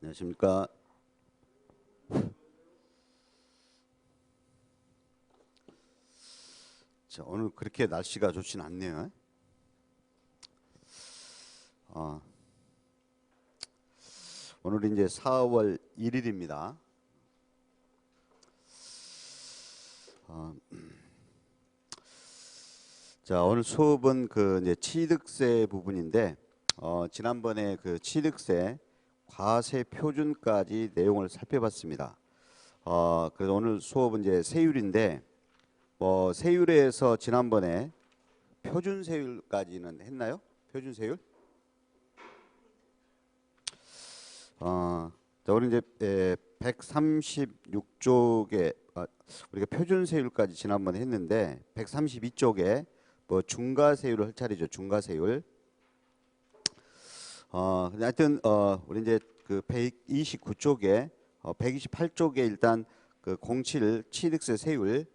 안녕하십니까. 자, 오늘 그렇게 날씨가 좋진 않네요. 어, 오늘 이제 4월 1일입니다. 자, 오늘 수업은 그 이제 취득세 부분인데, 지난번에 그 취득세 과세 표준까지 내용을 살펴봤습니다. 그래서 오늘 수업은 이제 세율인데, 세율에서 지난번에 표준 세율까지는 했나요? 표준 세율? 자, 우리 이제 136쪽에 우리가 표준 세율까지 지난번에 했는데 132쪽에 뭐 중과 세율을 할 차례죠. 중과 세율. 근데 하여튼 우리 이제 그 129쪽에 128쪽에 일단 그 07 취득세 세율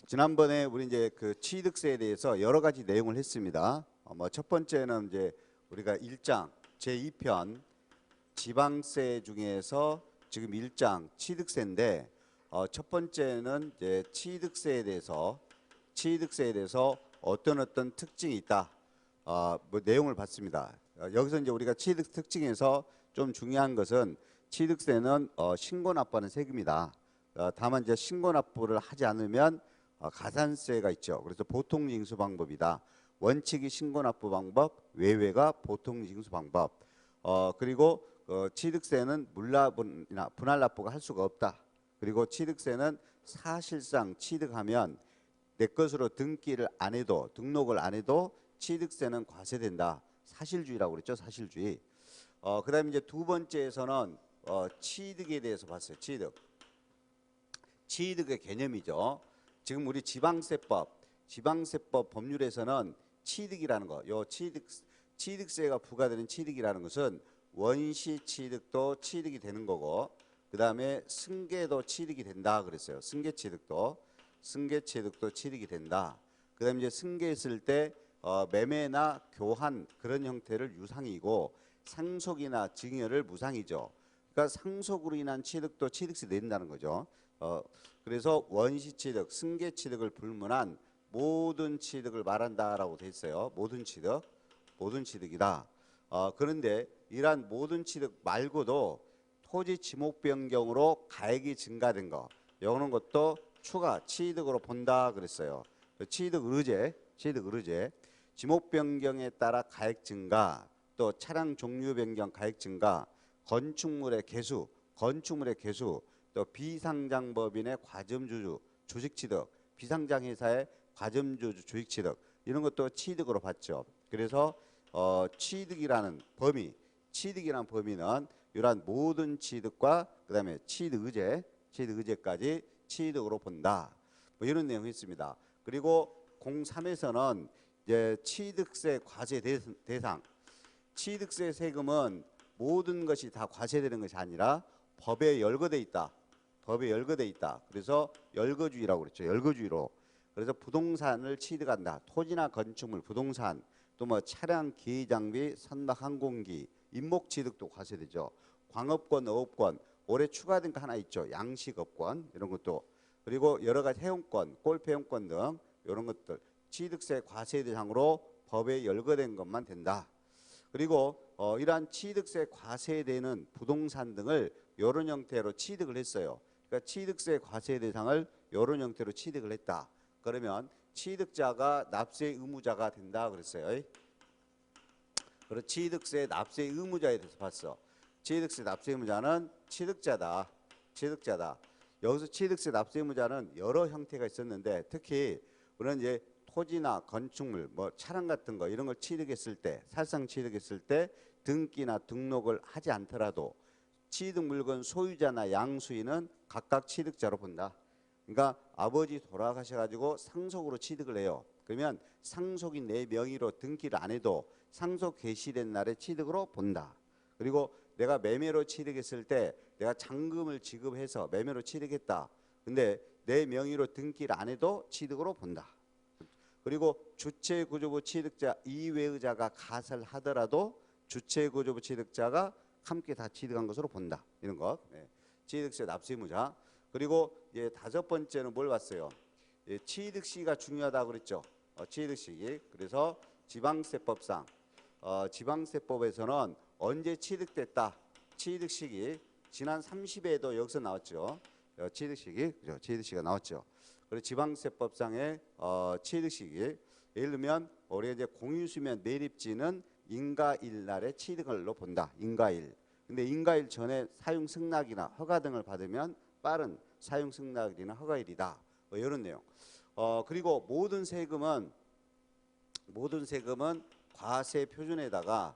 지난번에 우리 이제 그 취득세에 대해서 여러 가지 내용을 했습니다. 첫 번째는 이제 우리가 1장 제2편 지방세 중에서 지금 1장 취득세인데 첫 번째는 이제 취득세에 대해서 어떤 특징이 있다. 뭐 내용을 봤습니다. 여기서 이제 우리가 취득 특징에서 좀 중요한 것은 취득세는 신고납부하는 세금이다. 다만 이제 신고납부를 하지 않으면 가산세가 있죠. 그래서 보통징수 방법이다. 원칙이 신고납부 방법, 외외가 보통징수 방법. 그리고 취득세는 물납부나 분할납부가 할 수가 없다. 그리고 취득세는 사실상 취득하면 내 것으로 등록을 안 해도 취득세는 과세된다. 사실주의라고 그랬죠. 사실주의. 그다음에 이제 두 번째에서는 취득에 대해서 봤어요. 취득의 개념이죠. 지금 우리 지방세법 법률에서는 취득이라는 거, 취득세가 부과되는 취득이라는 것은 원시 취득도 취득이 되는 거고, 그 다음에 승계도 취득이 된다 그랬어요. 승계 취득도 취득이 된다. 그 다음에 이제 승계했을 때 매매나 교환 그런 형태를 유상이고 상속이나 증여를 무상이죠. 그러니까 상속으로 인한 취득도 취득세 낸다는 거죠. 그래서 원시 취득, 승계 취득을 불문한 모든 취득을 말한다라고 돼 있어요. 모든 취득이다. 그런데 이러한 모든 취득 말고도 토지 지목 변경으로 가액이 증가된 거, 이런 것도 추가 취득으로 본다 그랬어요. 취득 의뢰, 지목 변경에 따라 가액 증가, 또 차량 종류 변경 가액 증가, 건축물의 개수, 또 비상장법인의 과점주주 조직 취득, 비상장 회사의 과점주주 조직 취득, 이런 것도 취득으로 봤죠. 그래서 취득이라는 범위는 이러한 모든 취득과 그다음에 취득 의제까지 취득으로 본다. 뭐 이런 내용이 있습니다. 그리고 03에서는 이제 취득세 과세 대상, 취득세 세금은 모든 것이 다 과세되는 것이 아니라 법에 열거돼 있다. 그래서 열거주의라고 그랬죠. 열거주의로. 그래서 부동산을 취득한다. 토지나 건축물, 부동산, 또 뭐 차량, 기의 장비, 선박, 항공기, 임목 취득도 과세되죠. 광업권, 어업권, 올해 추가된 거 하나 있죠. 양식업권 이런 것도. 그리고 여러 가지 해운권, 골프 해운권 등 이런 것들 취득세 과세 대상으로 법에 열거된 것만 된다. 그리고 이러한 취득세 과세되는 부동산 등을 이런 형태로 취득을 했어요. 그러니까 취득세 과세 대상을 이런 형태로 취득을 했다. 그러면 취득자가 납세 의무자가 된다 그랬어요. 그리고 취득세 납세 의무자에 대해서 봤어. 취득세 납세 의무자는 취득자다. 여기서 취득세 납세 의무자는 여러 형태가 있었는데 특히 우리는 이제 토지나 건축물, 뭐 차량 같은 거 이런 걸 사실상 취득했을 때 등기나 등록을 하지 않더라도 취득 물건 소유자나 양수인은 각각 취득자로 본다. 그러니까 아버지 돌아가셔가지고 상속으로 취득을 해요. 그러면 상속인 내 명의로 등기를 안 해도 상속 개시된 날에 취득으로 본다. 그리고 내가 매매로 취득했을 때 내가 잔금을 지급해서 매매로 취득했다. 근데 내 명의로 등기를 안 해도 취득으로 본다. 그리고 주체구조부 취득자 이외의자가 가설하더라도 주체구조부 취득자가 함께 다 취득한 것으로 본다. 이런 것. 네. 취득세 납세 의무자. 그리고 예, 다섯 번째는 뭘 봤어요? 예, 취득시기가 중요하다 그랬죠. 취득시기. 그래서 지방세법상 지방세법에서는 언제 취득됐다. 취득시기 지난 30회에도 여기서 나왔죠. 취득시기, 그죠? 취득시기가 나왔죠. 그리고 지방세법상의 취득시기. 예를 들면 우리가 이제 공유수면 매립지는 인가일 날에 취득을로 본다. 인가일. 근데 인가일 전에 사용 승낙이나 허가 등을 받으면 빠른 사용 승낙이나 허가일이다. 이런 내용. 그리고 모든 세금은 과세 표준에다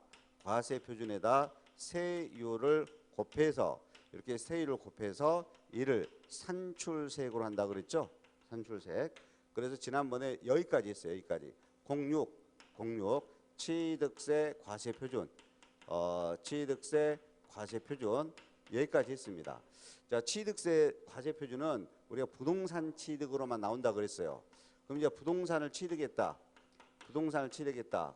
세율을 곱해서 이렇게 세율을 곱해서 이를 산출세액으로 한다 그랬죠. 산출세액. 그래서 지난번에 여기까지 했어요. 여기까지. 06 취득세 과세 표준. 취득세 과세 표준 여기까지 했습니다. 자, 취득세 과세 표준은 우리가 부동산 취득으로만 나온다 그랬어요. 그럼 이제 부동산을 취득했다.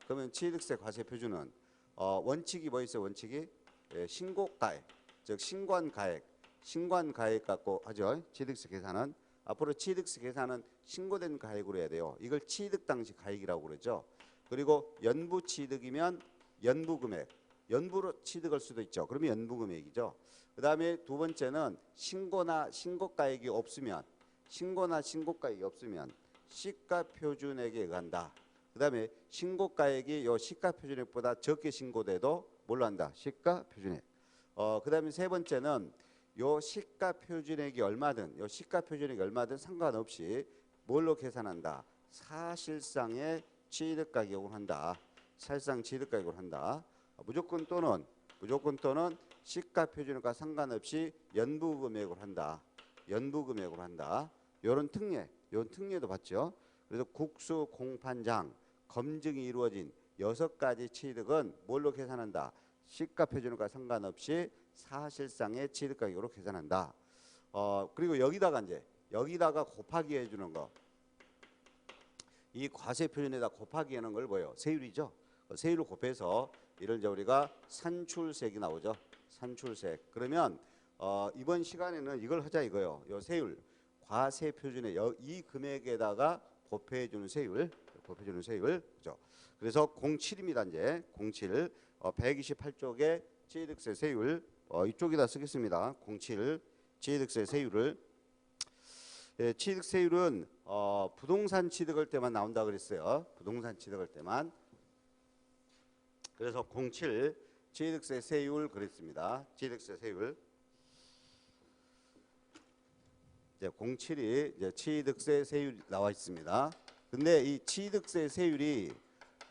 그러면 취득세 과세 표준은 원칙이 뭐 있어요? 원칙이 신고가액, 즉 신고가액 갖고 하죠. 취득세 계산은 앞으로 취득세 계산은 신고된 가액으로 해야 돼요. 이걸 취득 당시 가액이라고 그러죠. 그리고 연부 취득이면 연부 금액, 연부로 취득할 수도 있죠. 그러면 연부 금액이죠. 그 다음에 두 번째는 신고나 신고가액이 없으면 시가 표준액에 의한다. 그 다음에 신고가액이 요 시가 표준액보다 적게 신고돼도 뭘로 한다? 시가 표준액. 그 다음에 세 번째는 요 시가 표준액이 얼마든 상관없이 뭘로 계산한다? 사실상의 취득 가격으로 한다. 무조건 또는 시가 표준액과 상관없이 연부 금액으로 한다. 요런 특례도 봤죠. 그래서 국수 공판장 검증이 이루어진 6가지 취득은 뭘로 계산한다? 시가 표준과 상관없이 사실상의 취득 가격으로 계산한다. 그리고 여기다가 곱하기 해주는 거. 이 과세 표준에다 곱하기 하는 걸 뭐예요? 세율이죠. 세율을 곱해서 이를 이제 우리가 산출세액이 나오죠. 산출세액. 그러면 이번 시간에는 이걸 하자 이거예요. 요 세율. 과세 표준에 이 금액에다가 곱해주는 세율. 그죠? 그래서 07입니다. 이제 07 128쪽에 취득세 세율 이쪽에다 쓰겠습니다. 07 취득세 세율을 취득세율은 부동산 취득할 때만 나온다 그랬어요. 부동산 취득할 때만. 그래서 07 취득세 세율 그랬습니다. 취득세 세율. 이제 07이 이제 취득세 세율 나와 있습니다. 근데 이 취득세 세율이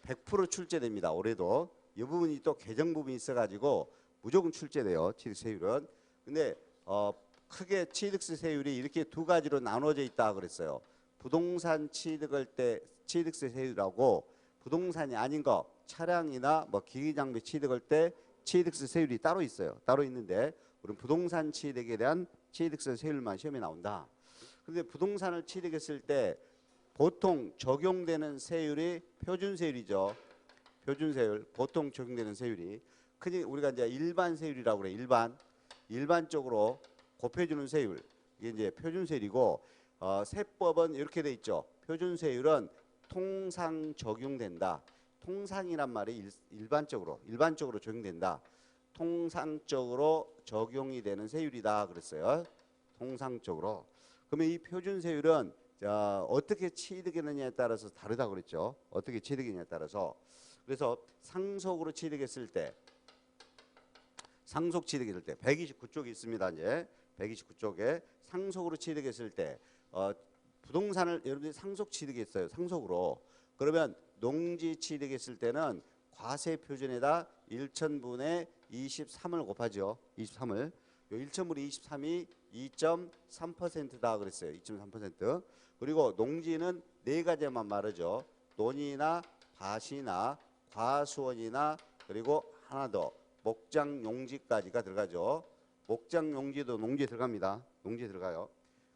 100% 출제됩니다. 올해도 이 부분이 또 개정 부분이 있어가지고 무조건 출제돼요. 취득세율은. 근데 크게 취득세 세율이 이렇게 두 가지로 나눠져 있다 그랬어요. 부동산 취득할 때 취득세 세율하고 부동산이 아닌 거 차량이나 뭐 기기 장비 취득할 때 취득세 세율이 따로 있어요. 따로 있는데 우리는 부동산 취득에 대한 취득세 세율만 시험에 나온다. 그런데 부동산을 취득했을 때 보통 적용되는 세율이 표준세율이죠. 표준세율 보통 적용되는 세율이 흔히 우리가 이제 일반 세율이라고 그래. 일반적으로 곱해주는 세율 이게 이제 표준세율이고 세법은 이렇게 돼 있죠. 표준세율은 통상 적용된다. 통상이란 말이 일반적으로 적용된다. 통상적으로 적용이 되는 세율이다 그랬어요. 통상적으로. 그러면 이 표준세율은 어떻게 취득했느냐에 따라서 다르다 그랬죠. 어떻게 취득했느냐에 따라서. 그래서 상속으로 취득했을 때 상속 취득했을 때 129쪽이 있습니다. 이제 129쪽에 상속으로 취득했을 때 부동산을 여러분들이 상속 취득했어요. 상속으로. 그러면 농지 취득했을 때는 과세 표준에다 1천분의 23을 곱하죠. 23을. 요 1천분의 23이 2.3%다 그랬어요. 2.3%. 그리고 농지는 네 가지만 말하죠. 논이나 밭이나 과수원이나 그리고 하나 더 목장 용지까지가 들어가죠. 목장 용지도 농지에 들어갑니다. 농지에 들어가요.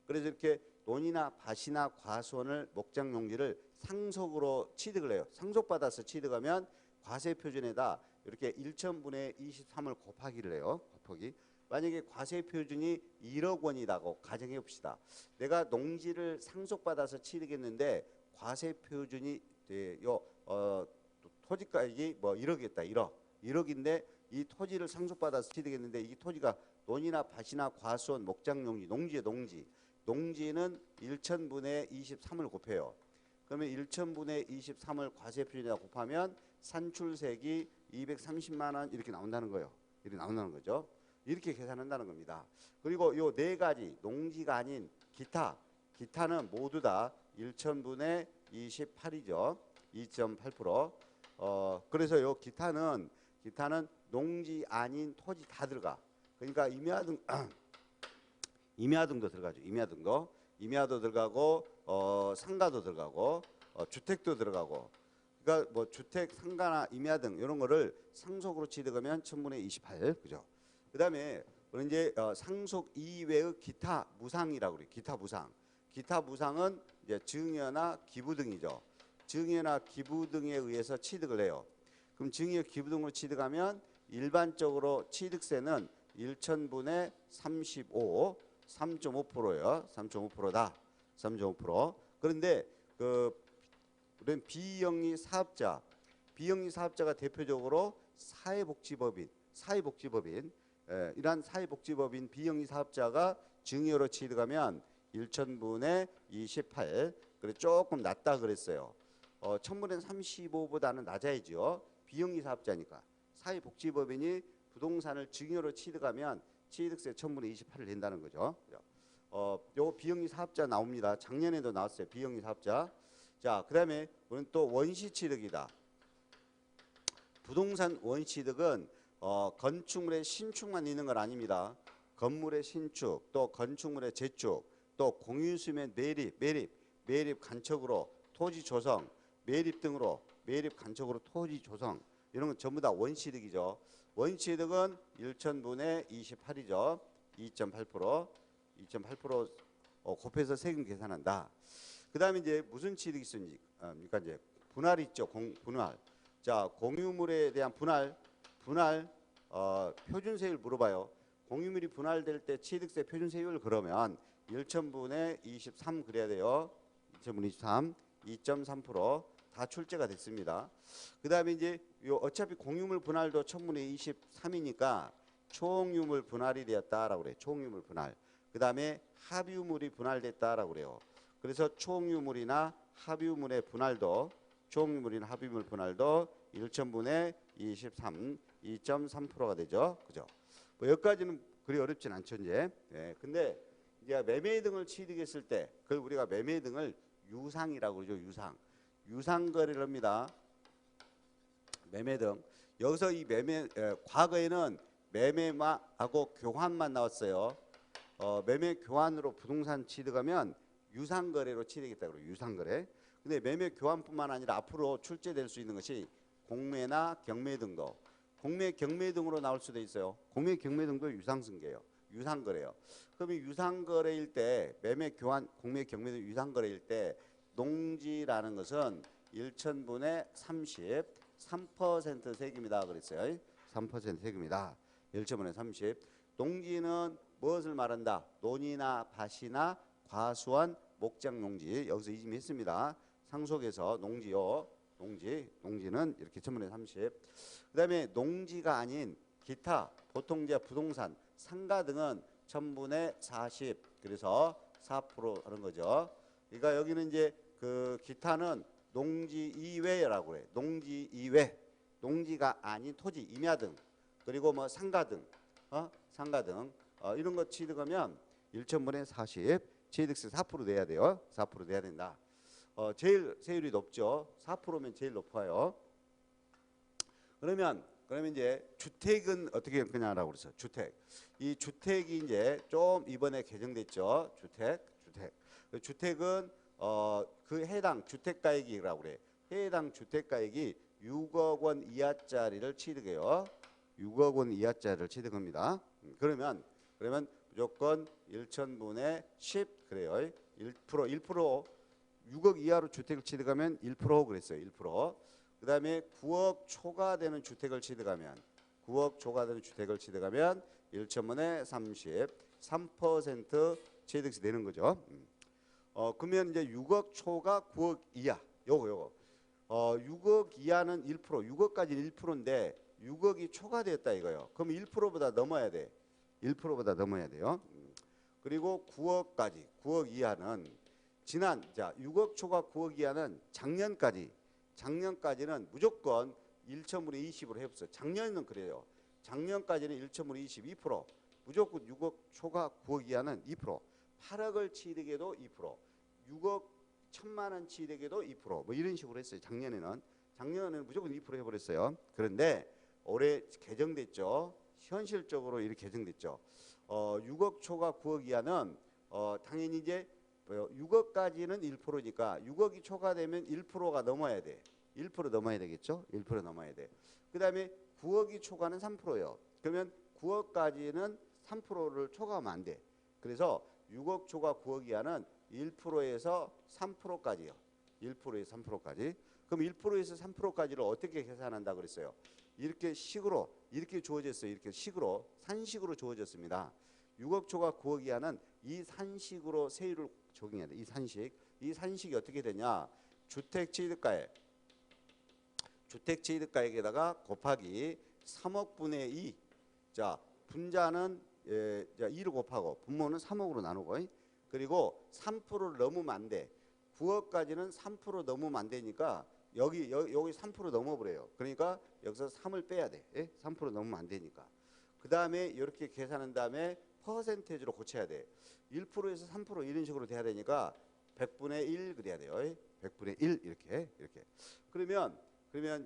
그래서 이렇게 논이나 밭이나 과수원을 목장 용지를 상속으로 취득을 해요. 상속받아서 취득하면 과세 표준에다 이렇게 1천분의 23을 곱하기를 해요. 곱하기. 만약에 과세 표준이 1억 원이라고 가정해 봅시다. 내가 농지를 상속받아서 취득했는데 과세 표준이 토지가액이 뭐 1억이었다. 1억인데 이 토지를 상속받아서 취득했는데 이 토지가 논이나 밭이나 과수원, 목장용지, 농지는 1천분의 23을 곱해요. 그러면 1천분의 23을 과세 표준이라 곱하면 산출세액이 230만 원 이렇게 나온다는 거예요. 이렇게 나온다는 거죠. 이렇게 계산한다는 겁니다. 그리고 요 네 가지 농지가 아닌 기타는 모두 다 1천분의 28이죠. 2.8%. 그래서 요 기타는 농지 아닌 토지 다 들어가. 그러니까 임야등도 들어가죠. 임야도 들어가고 상가도 들어가고 주택도 들어가고. 그러니까 뭐 주택, 상가나 임야 등 이런 거를 상속으로 취득하면 1000분의 28. 그죠? 그다음에 이제 상속 이외의 기타 무상이라고 그래요. 기타 무상은 이제 증여나 기부 등이죠. 증여나 기부 등에 의해서 취득을 해요. 그럼 증여 기부 등으로 취득하면 일반적으로 취득세는 1천분의 35, 3.5%예요. 3.5%다. 3.5%. 그런데 우리는 비영리 사업자가 대표적으로 사회복지법인 이러한 사회복지법인 비영리 사업자가 증여로 취득하면 1천분의 28. 그래 조금 낮다 그랬어요. 1000분의 35보다는 낮아야죠. 비영리 사업자니까. 사회복지법인이 부동산을 증여로 취득하면 취득세 1000분의 28을 낸다는 거죠. 요 비영리 사업자 나옵니다. 작년에도 나왔어요. 비영리 사업자. 자, 그다음에 우리는 또 원시취득이다. 부동산 원시취득은 건축물의 신축만 있는 건 아닙니다. 건물의 신축, 또 건축물의 재축, 또 공유수면 매립 간척으로 토지 조성, 매립 간척으로 토지 조성 이런 건 전부 다 원시취득이죠. 원시취득은 1천분의 28이죠. 2.8% 곱해서 세금 계산한다. 그다음에 이제 무슨 취득이 있습니까? 이제 분할 있죠. 분할. 자, 공유물에 대한 분할 표준세율 물어봐요. 공유물이 분할될 때 취득세 표준세율 그러면 1천분의 23 그래야 돼요. 1천분의 23, 2.3% 다 출제가 됐습니다. 그다음에 이제 어차피 공유물 분할도 1000분의 23이니까 총유물 분할이 되었다라고 그래요. 총유물 분할. 그다음에 합유물이 분할됐다라고 그래요. 그래서 총유물이나 합유물의 분할도 1천분의 23, 2.3%가 되죠. 그죠? 뭐 여기까지는 그리 어렵진 않죠, 이제. 예. 근데 이제 매매 등을 취득했을 때 그걸 우리가 매매 등을 유상이라고 그러죠. 유상 거래를 합니다. 매매 등. 여기서 이 과거에는 매매하고 교환만 나왔어요. 매매 교환으로 부동산 취득하면 유상거래로 취득했다 그래요. 유상거래. 근데 매매 교환뿐만 아니라 앞으로 출제될 수 있는 것이 공매나 경매 등도 공매 경매 등으로 나올 수도 있어요. 공매 경매 등도 유상승계예요. 유상거래요. 그럼 이 유상거래일 때 매매 교환 공매 경매 등 유상거래일 때 농지라는 것은 1천분의 30 3% 세금이다 그랬어요. 3% 세금이다. 1천분의 30. 농지는 무엇을 말한다? 논이나 밭이나 과수원, 목장 농지. 여기서 이짐했습니다. 상속에서 농지는 이렇게 1000분의 30. 그다음에 농지가 아닌 기타, 보통 이제 부동산, 상가 등은 1000분의 40. 그래서 4% 하는 거죠. 그러니까 여기는 이제 그 기타는 농지 이외라고 해요. 농지 이외. 농지가 아닌 토지, 임야 등, 그리고 뭐 상가 등 이런 거 취득하면 1천분의 40 취득세 4% 내야 돼요. 4% 내야 된다. 제일 세율이 높죠. 4%면 제일 높아요. 그러면 이제 주택은 어떻게 그냐라고 그랬어요. 이 주택이 이제 좀 이번에 개정됐죠. 주택은 그 해당 주택가액이라고 그래. 해당 주택가액이 6억 원 이하짜리를 취득해요. 6억 원 이하짜리를 취득합니다. 그러면 무조건 1천분의 10 그래요. 1% 6억 이하로 주택을 취득하면 1% 그랬어요. 1%. 그다음에 9억 초과 되는 주택을 취득하면 9억 초과 되는 주택을 취득하면 1천만에 33% 취득세 내는 거죠. 그러면 이제 6억 초과 9억 이하 요거 6억 이하는 1%, 6억까지는 1%인데 6억이 초과됐다 이거요. 그럼 1%보다 넘어야 돼. 1%보다 넘어야 돼요. 그리고 9억까지 9억 이하는 자 6억 초과 9억 이하는 작년까지는 무조건 1천분의 20으로 해봤어요. 작년은 그래요. 작년까지는 1천분의 22%, 무조건 6억 초과 9억 이하는 2%, 8억을 취득해도 2%, 6억 1천만 원 취득해도 2%, 뭐 이런 식으로 했어요. 작년에는 무조건 2% 해버렸어요. 그런데 올해 개정됐죠. 현실적으로 이렇게 개정됐죠. 6억 초과 9억 이하는 당연히 이제 6억까지는 1%니까 6억이 초과되면 1%가 넘어야 돼. 1% 넘어야 되겠죠? 1% 넘어야 돼. 그 다음에 9억이 초과는 3%예요. 그러면 9억까지는 3%를 초과하면 안 돼. 그래서 6억 초과 9억 이하는 1%에서 3%까지요. 1%에서 3%까지. 그럼 1%에서 3%까지를 어떻게 계산한다 그랬어요? 이렇게 식으로 이렇게 주어졌어요. 이렇게 식으로 산식으로 주어졌습니다. 6억 초과 9억 이하는 이 산식으로 세율을 적용해야 돼. 이 산식이 어떻게 되냐? 주택 취득가액에다가 곱하기 3억 분의 2. 자, 분자는 2를 곱하고 분모는 3억으로 나누고 그리고 3%를 넘으면 안 돼. 9억까지는 3% 넘으면 안 되니까 여기 3% 넘어버려요. 그러니까 여기서 3을 빼야 돼. 3% 넘으면 안 되니까. 그 다음에 이렇게 계산한 다음에 퍼센테이지로 고쳐야 돼. 1%에서 3% 이런 식으로 돼야 되니까 100분의 1 그래야 돼요. 100분의 1 이렇게. 그러면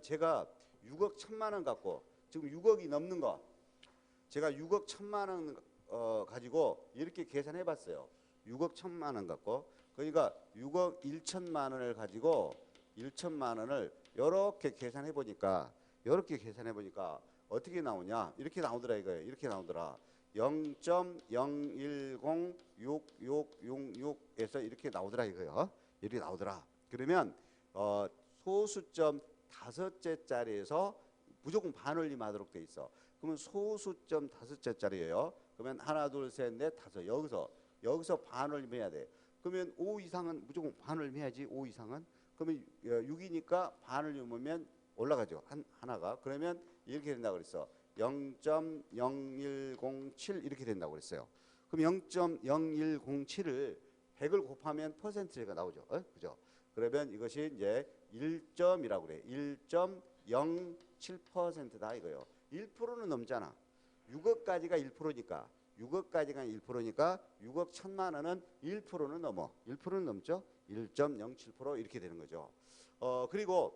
제가 6억 1천만 원 갖고 지금 6억이 넘는 거 제가 6억 1천만 원 가지고 이렇게 계산해 봤어요. 6억 1천만 원 갖고 그러니까 6억 1천만 원을 가지고 1천만 원을 이렇게 계산해 보니까 어떻게 나오냐? 이렇게 나오더라 이거예요. 이렇게 나오더라. 0.010666에서 이렇게 나오더라 이거예요. 이렇게 나오더라. 그러면 소수점 5째짜리에서 무조건 반올림하도록 돼 있어. 그러면 소수점 5째짜리예요. 그러면 하나, 둘, 셋, 넷, 다섯. 여기서 반올림해야 돼. 그러면 5 이상은 무조건 반올림해야지. 5 이상은. 그러면 6이니까 반올림하면 올라가죠. 하나가. 그러면 이렇게 된다고 그랬어. 0.0107 이렇게 된다고 그랬어요. 그럼 0.0107을 100을 곱하면 퍼센트가 나오죠. 그죠? 그러면 이것이 이제 1점이라고 그래. 1.07%다 이거요. 1%는 넘잖아. 6억까지가 1%니까 6억 1천만 원은 1%는 넘어. 1%는 넘죠. 1.07% 이렇게 되는 거죠. 그리고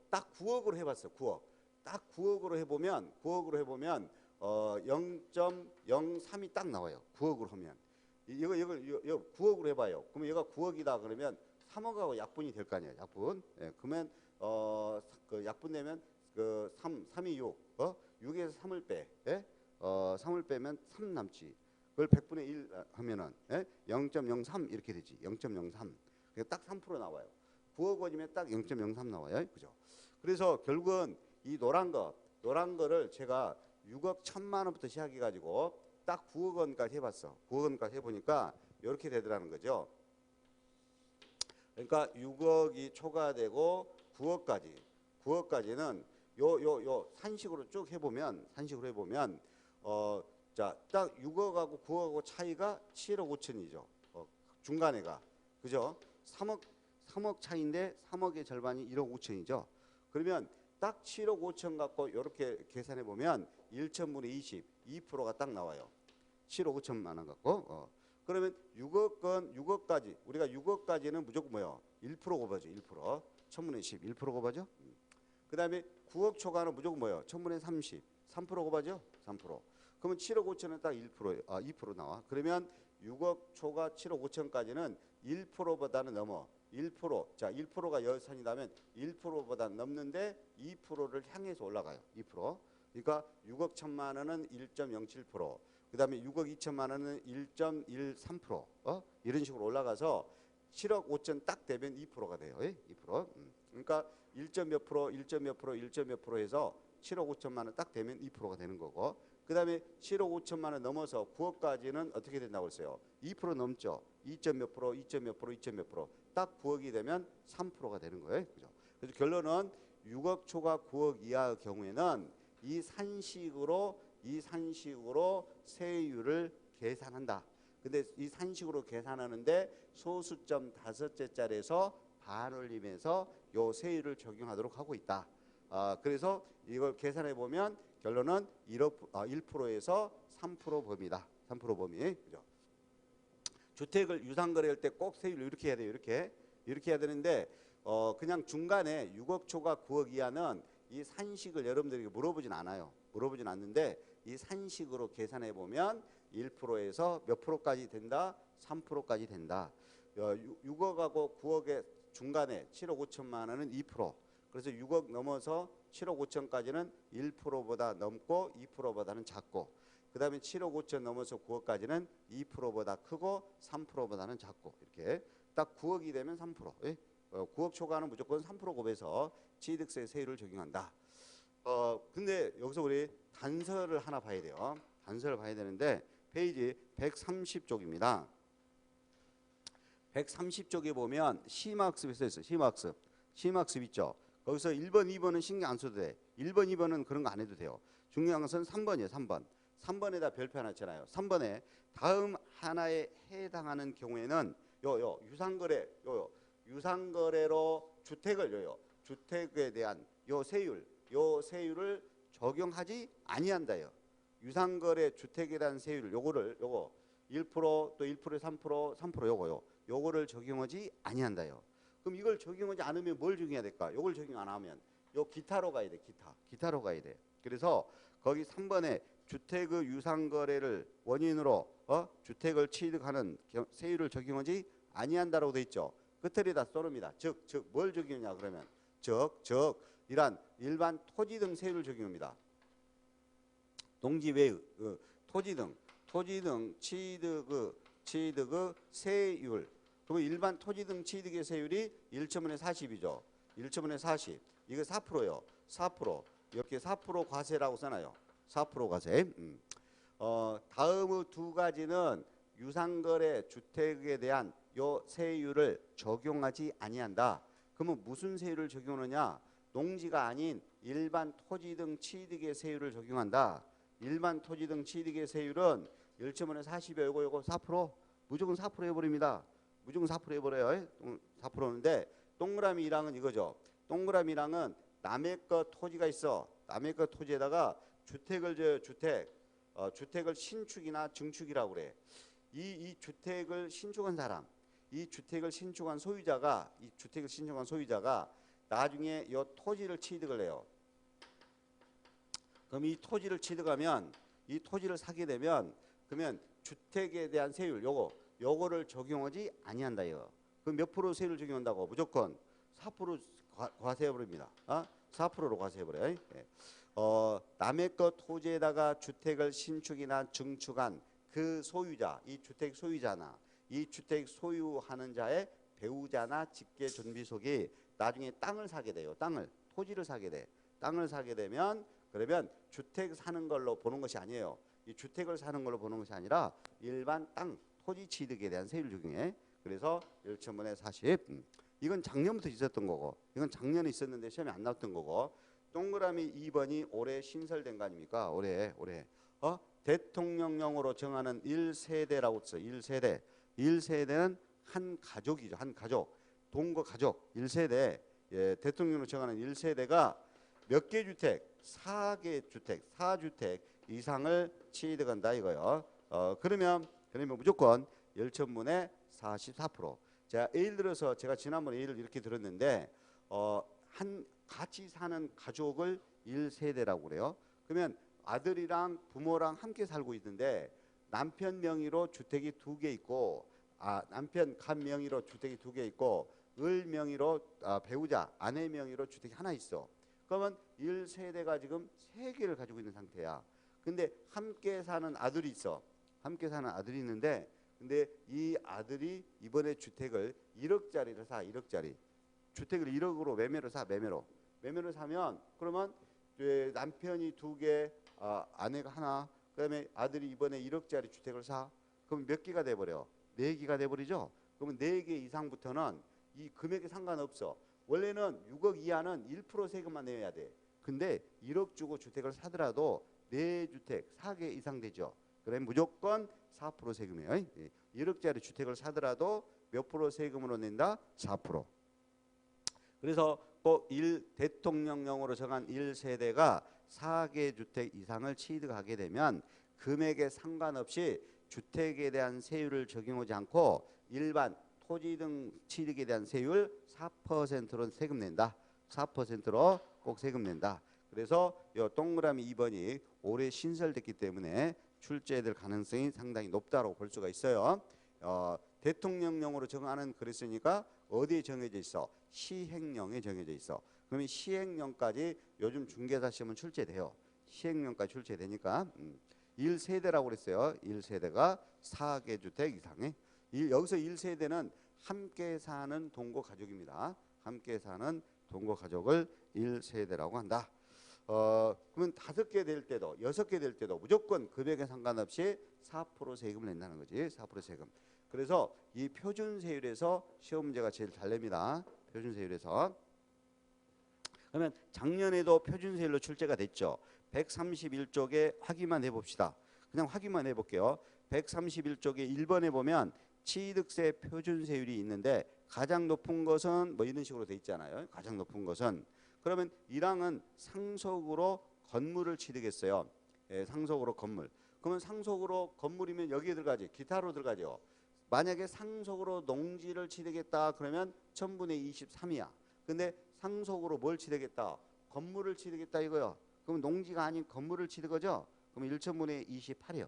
딱 9억으로 해봤어. 9억. 딱 9억으로 해보면 0.03이 딱 나와요. 9억으로 하면 이거 9억으로 해봐요. 그러면 얘가 9억이다 그러면 3억하고 약분이 될 거 아니에요. 약분. 그러면 그 약분 내면 그 3이 6. 6에서 3을 빼. 3을 빼면 3 남지. 그걸 100분의 1 하면은 0.03 이렇게 되지. 0.03. 딱 3% 나와요. 9억 원이면 딱 0.03 나와요. 그죠? 그래서 결국은 이 노란 거를 제가 6억 1천만 원부터 시작해 가지고 딱 9억 원까지 해봤어. 9억 원까지 해보니까 이렇게 되더라는 거죠. 그러니까 6억이 초과되고 9억까지는 요 산식으로 쭉 해보면 자, 딱 6억하고 9억하고 차이가 7억 5천이죠. 중간에가. 그죠? 3억 차이인데 3억의 절반이 1억 5천이죠. 그러면 딱 7억 5천 갖고 이렇게 계산해 보면 1천분의 20, 2%가 딱 나와요. 7억 5천만 원 갖고. 그러면 6억까지 우리가 6억까지는 무조건 뭐요? 1% 곱하죠. 1%. 1000분의 10, 1% 곱하죠. 그 다음에 9억 초과는 무조건 뭐예요? 1000분의 30, 3% 곱하죠? 3%. 그러면 7억 5천은 딱 2% 나와. 그러면 6억 초과 7억 5천까지는 1%보다는 넘어. 1%. 자, 1%가 열선이라면 1%보다 넘는데 2%를 향해서 올라가요. 2%. 그러니까 6억 1천만 원은 1.07%. 그다음에 6억 2천만 원은 1.13%. 이런 식으로 올라가서 7억 5천 딱 되면 2%가 돼요. 2%. 그러니까 1점 몇 프로, 1점 몇 프로, 1점 몇 프로 해서 7억 5천만 원 딱 되면 2%가 되는 거고, 그 다음에 7억 5천만 원 넘어서 9억까지는 어떻게 된다고 했어요? 2% 넘죠. 2점 몇 프로, 2점 몇 프로, 2점 몇 프로. 딱 9억이 되면 3%가 되는 거예요. 그죠? 그래서 결론은 6억 초과 9억 이하의 경우에는 이 산식으로 세율을 계산한다. 근데 이 산식으로 계산하는데 소수점 5째짜리에서 반올림해서 요 세율을 적용하도록 하고 있다. 그래서 이걸 계산해 보면 결론은 1%에서 3% 범위다. 3% 범위. 그죠? 주택을 유상거래할 때 꼭 세율을 이렇게 해야 돼요. 이렇게 해야 되는데 그냥 중간에 6억 초과 9억 이하는 이 산식을 여러분들에게 물어보진 않아요. 물어보진 않는데 이 산식으로 계산해 보면 1%에서 몇 프로까지 된다? 3%까지 된다. 6억하고 9억의 중간에 7억 5천만 원은 2%. 그래서 6억 넘어서 7억 5천까지는 1%보다 넘고 2%보다는 작고, 그 다음에 7억 5천 넘어서 9억까지는 2%보다 크고 3%보다는 작고, 이렇게 딱 9억이 되면 3%. 예? 9억 초과는 무조건 3% 곱해서 취득세 세율을 적용한다. 근데 여기서 우리 단서를 하나 봐야 돼요. 단서를 봐야 되는데 페이지 130쪽입니다. 130쪽에 보면 심화학습이 써 있어요. 심화학습 있죠. 거기서 1번, 2번은 신경 안 써도 돼. 1번, 2번은 그런 거 안 해도 돼요. 중요한 것은 3번이에요. 3번. 3번에다 별표 하나 있잖아요. 3번에 다음 하나에 해당하는 경우에는 유상거래로 주택에 대한 요 세율을 적용하지 아니한다요. 유상거래 주택에 대한 세율 요거 1% 또 1%, 3% 요거를 적용하지 아니한다요. 그럼 이걸 적용하지 않으면 뭘 적용해야 될까? 요걸 적용 안 하면 요 기타로 가야 돼. 기타로 가야 돼. 그래서 거기 3번에 주택의 유상거래를 원인으로 주택을 취득하는 세율을 적용하지 아니한다라고 돼 있죠. 끝에다 써놓습니다. 즉 뭘 적용하냐 그러면 이란 일반 토지 등 세율을 적용합니다. 농지 외의 토지 등 취득의 세율. 그러면 일반 토지 등 취득의 세율이 1.5에 40이죠. 1.5에 40. 이거 4%요. 4%. 이렇게 4% 과세라고 써놔요. 4% 과세. 다음의 두 가지는 유상거래 주택에 대한 요 세율을 적용하지 아니한다. 그러면 무슨 세율을 적용하느냐? 농지가 아닌 일반 토지 등 취득의 세율을 적용한다. 일반 토지 등 취득의 세율은 1.5에 40이에요. 요거 4%. 무조건 4% 해버립니다. 무조건 4% 해버려요. 4%인데 동그라미 1항은 이거죠. 동그라미 1항은 남의 것 토지가 있어. 남의 것 토지에다가 주택을 신축이나 증축이라고 그래. 이 주택을 신축한 사람, 이 주택을 신축한 소유자가 나중에 이 토지를 취득을 해요. 그럼 이 토지를 취득하면 이 토지를 사게 되면 그러면 주택에 대한 세율 요거를 적용하지 아니한다요. 그럼 몇 프로 세율을 적용한다고? 무조건 4% 과세해 버립니다. 4%로 과세해 버려요. 예. 남의 것 토지에다가 주택을 신축이나 증축한 그 소유자, 이 주택 소유자나 이 주택 소유하는 자의 배우자나 직계 존비속이 나중에 땅을 사게 돼요. 토지를 사게 돼. 땅을 사게 되면 그러면 주택 사는 걸로 보는 것이 아니에요. 이 주택을 사는 걸로 보는 것이 아니라 일반 땅, 토지 취득에 대한 세율 적용해. 그래서 1.5에 40. 이건 작년부터 있었던 거고, 이건 작년에 있었는데 시험에 안 나왔던 거고, 동그라미 2번이 올해 신설된 거 아닙니까? 올해. 대통령령으로 정하는 1세대라고 써요. 1세대. 1세대는 한 가족이죠. 한 가족. 동거 가족. 1세대. 예, 대통령으로 정하는 1세대가 몇 개 주택? 4개 주택. 4주택 이상을 취득한다 이거요. 그러면 무조건 1,000분의 44%. 자, 예를 들어서 제가 지난번에 예를 이렇게 들었는데 같이 사는 가족을 1세대라고 그래요. 그러면 아들이랑 부모랑 함께 살고 있는데 남편 명의로 주택이 2개 있고 남편 간 명의로 주택이 2개 있고 을 명의로 배우자 아내 명의로 주택이 하나 있어. 그러면 1세대가 지금 3개를 가지고 있는 상태야. 근데 함께 사는 아들이 있어. 함께 사는 아들이 있는데 근데 이 아들이 이번에 주택을 1억짜리를 사. 1억짜리. 주택을 1억으로 매매로 사. 매매로 사면 그러면 이제 남편이 2개, 아내가 하나, 그다음에 아들이 이번에 1억짜리 주택을 사. 그럼 몇 개가 돼버려? 4개가 돼버리죠. 그러면 4개 이상부터는 이 금액에 상관없어. 원래는 6억 이하는 1% 세금만 내야 돼. 근데 1억 주고 주택을 사더라도 4주택 4개 이상 되죠. 그래 무조건 4% 세금이에요. 1억짜리 주택을 사더라도 몇 프로 세금으로 낸다? 4%. 그래서 꼭 대통령령으로 정한 1세대가 4개 주택 이상을 취득하게 되면 금액에 상관없이 주택에 대한 세율을 적용하지 않고 일반 토지 등 취득에 대한 세율 4%로 세금 낸다. 4%로 꼭 세금 낸다. 그래서 요 동그라미 2번이 올해 신설됐기 때문에 출제될 가능성이 상당히 높다고 볼 수가 있어요. 대통령령으로 정하는 그랬으니까 어디에 정해져 있어? 시행령에 정해져 있어. 그러면 시행령까지 요즘 중개사 시험은 출제돼요. 시행령까지 출제되니까 1세대라고 그랬어요. 1세대가 4개 주택 이상의 여기서 1세대는 함께 사는 동거 가족입니다. 함께 사는 동거 가족을 1세대라고 한다. 그러면 5개 될 때도 6개 될 때도 무조건 금액에 상관없이 4% 세금을 낸다는 거지. 4% 세금. 그래서 이 표준세율에서 시험 문제가 제일 잘 냅니다. 표준세율에서. 그러면 작년에도 표준세율로 출제가 됐죠. 131쪽에 확인만 해봅시다. 그냥 확인만 해볼게요. 131쪽에 1번에 보면 취득세 표준세율이 있는데 가장 높은 것은 뭐 이런 식으로 돼 있잖아요. 가장 높은 것은. 그러면 1항은 상속으로 건물을 취득했어요. 상속으로 건물. 그러면 상속으로 건물이면 여기에 들어가지. 기타로 들어가죠. 만약에 상속으로 농지를 취득했다 그러면 1000분의 23이야. 근데 상속으로 뭘 취득했다? 건물을 취득했다 이거요. 그럼 농지가 아닌 건물을 취득하죠. 그럼 1000분의 28이요.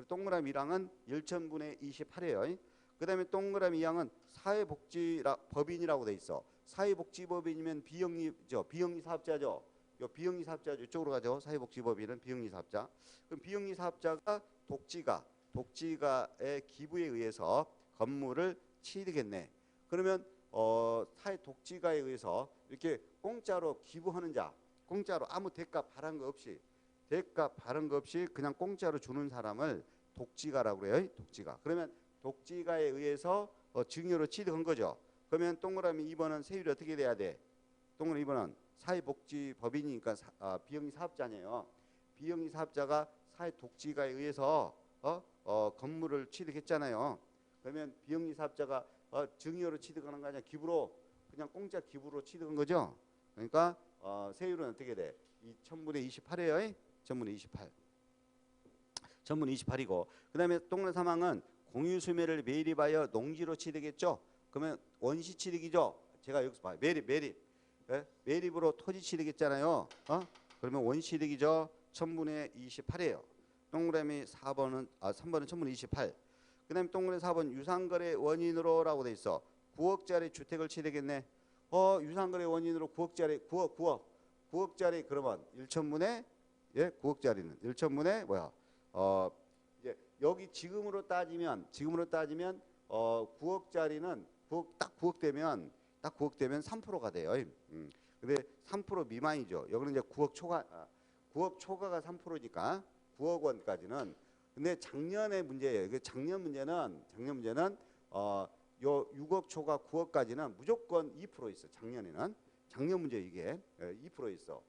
동그라미 1항은 1000분의 28이에요. 그 다음에 동그라미 2항은 사회복지법인이라고 돼 있어. 사회복지법인이면 비영리죠. 비영리 사업자죠. 요 비영리 사업자 이쪽으로 가죠. 사회복지법인은 비영리 사업자. 그럼 비영리 사업자가 독지가의 기부에 의해서 건물을 취득했네. 그러면 사회 독지가에 의해서 이렇게 공짜로 기부하는 자, 공짜로 아무 대가 바란 거 없이 그냥 공짜로 주는 사람을 독지가라고 그래요. 독지가. 그러면 독지가에 의해서 증여로 취득한 거죠. 그러면 동그라미 2번은 세율이 어떻게 돼야 돼? 동그라미 2번은 사회복지법인이니까 비영리 사업자네요. 비영리 사업자가 사회 독지가에 의해서 건물을 취득했잖아요. 그러면 비영리 사업자가 증여로 취득하는 거 아니야? 기부로 그냥 공짜 기부로 취득한 거죠. 그러니까 세율은 어떻게 돼? 1000분의 28이에요. 1000분의 28. 1000분의 28이고 그다음에 동그라미 3항은 공유수매를 매립하여 농지로 취득했죠. 그러면 원시 취득이죠. 제가 여기서 봐요. 매립. 네? 매립으로 토지 취득했잖아요. 그러면 원시 취득이죠. 1000분의 28이에요. 동그라미 3번은 1000분의 28. 그다음에 동그라미 4번 유상거래 원인으로라고 돼 있어. 9억짜리 주택을 취득했네. 유상거래 원인으로 9억짜리 그러면 1000분의 9억짜리는 1000분의 뭐야? 이제 여기 지금으로 따지면 9억짜리는 딱 9억 되면 3%가 돼요. 근데 3% 미만이죠. 여기는 이제 9억 초과가 3%니까 9억 원까지는. 근데 작년의 문제예요. 작년 문제는 요 6억 초과 9억까지는 무조건 2% 있어. 작년에는 작년 문제 이게 2% 있어.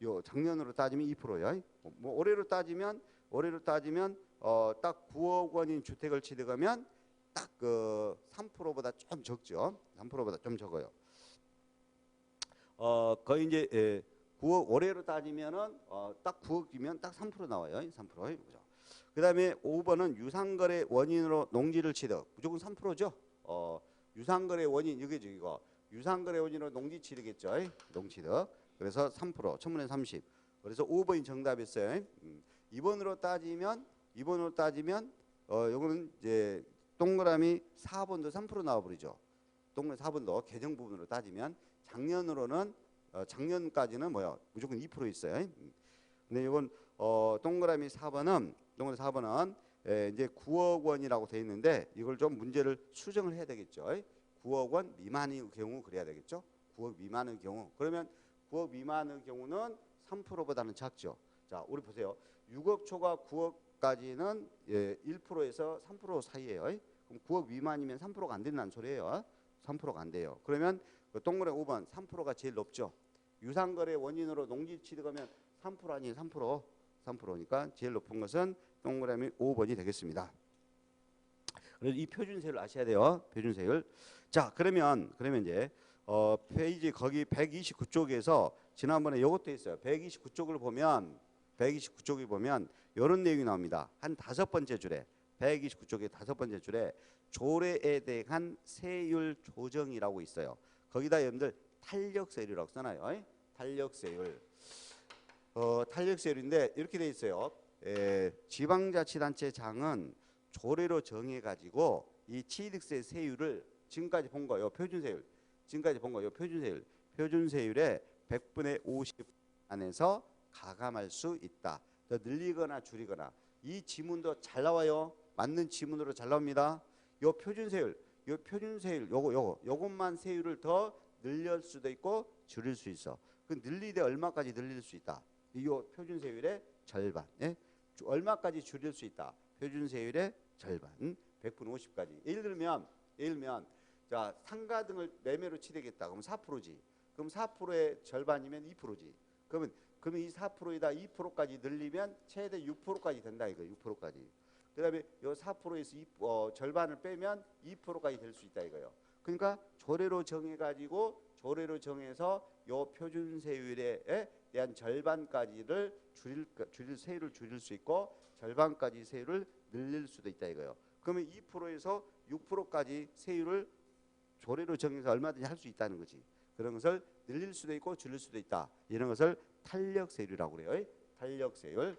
요 작년으로 따지면 2%요. 뭐 올해로 따지면 딱 9억 원인 주택을 취득하면 딱 그 3%보다 좀 적죠. 3%보다 좀 적어요. 거의 이제 9억 올해로 따지면은 딱 9억이면 딱 3% 나와요. 3%. 그다음에 5번은 유상거래 원인으로 농지를 취득. 무조건 3%죠. 유상거래 원인 이게죠, 이거. 유상거래 원인으로 농지 취득했죠. 농취득. 그래서 3%, 1000분의 30. 그래서 5번이 정답이었어요. 2번으로 따지면 요거는 이제 동그라미 4번도 3% 나와버리죠. 동그라미 4번도 계정 부분으로 따지면 작년으로는 작년까지는 뭐야? 무조건 2% 있어요. 근데 이건 동그라미 4번은 이제 9억 원이라고 돼 있는데 이걸 좀 문제를 수정을 해야 되겠죠. 9억 원 미만의 경우 그래야 되겠죠. 9억 미만의 경우. 그러면 9억 미만의 경우는 3%보다는 작죠. 자, 우리 보세요. 6억 초과 9억까지는 1%에서 3% 사이예요. 그럼 9억 미만이면 3%가 안 된다는 소리예요. 3%가 안 돼요. 그러면 그 동그라미 5번 3%가 제일 높죠. 유상거래 원인으로 농지취득하면 3% 아니에요. 3%. 3%니까 제일 높은 것은 동그라미 5번이 되겠습니다. 그래서 이 표준세율 아셔야 돼요. 표준세율. 자, 그러면 이제 페이지 거기 129쪽에서 지난번에 이것도 있어요. 129쪽을 보면 129쪽에 보면 이런 내용이 나옵니다. 한 5번째 줄에 129쪽의 5번째 줄에 조례에 대한 세율 조정이라고 있어요. 거기다 여러분들 탄력세율이라고 써놔요. 탄력세율. 탄력세율인데 이렇게 돼 있어요. 지방자치단체장은 조례로 정해가지고 이 취득세 세율을 지금까지 본 거요. 표준세율. 지금까지 본 거요. 표준세율. 표준세율의 100분의 50 안에서 가감할 수 있다. 더 늘리거나 줄이거나. 이 지문도 잘 나와요. 맞는 지문으로 잘 나옵니다. 요 표준세율, 요것만 세율을 더 늘릴 수도 있고 줄일 수 있어. 그 늘리되 얼마까지 늘릴 수 있다. 이 표준세율의 절반. 예? 얼마까지 줄일 수 있다. 표준세율의 절반. 100분의 50까지. 예를 들면 자, 상가 등을 매매로 취득했다. 그럼 4%지. 그럼 4%의 절반이면 2%지. 그러면 이 4%에다 2%까지 늘리면 최대 6%까지 된다 이거. 6%까지. 그다음에 요 4%에서 절반을 빼면 2%까지 될 수 있다 이거요. 그러니까 조례로 정해가지고 조례로 정해서 요 표준세율에 대한 절반까지를 줄일 세율을 줄일 수 있고 절반까지 세율을 늘릴 수도 있다 이거요. 그러면 2%에서 6%까지 세율을 조례로 정해서 얼마든지 할 수 있다는 거지. 그런 것을 늘릴 수도 있고 줄일 수도 있다. 이런 것을 탄력세율이라고 그래요. 탄력세율.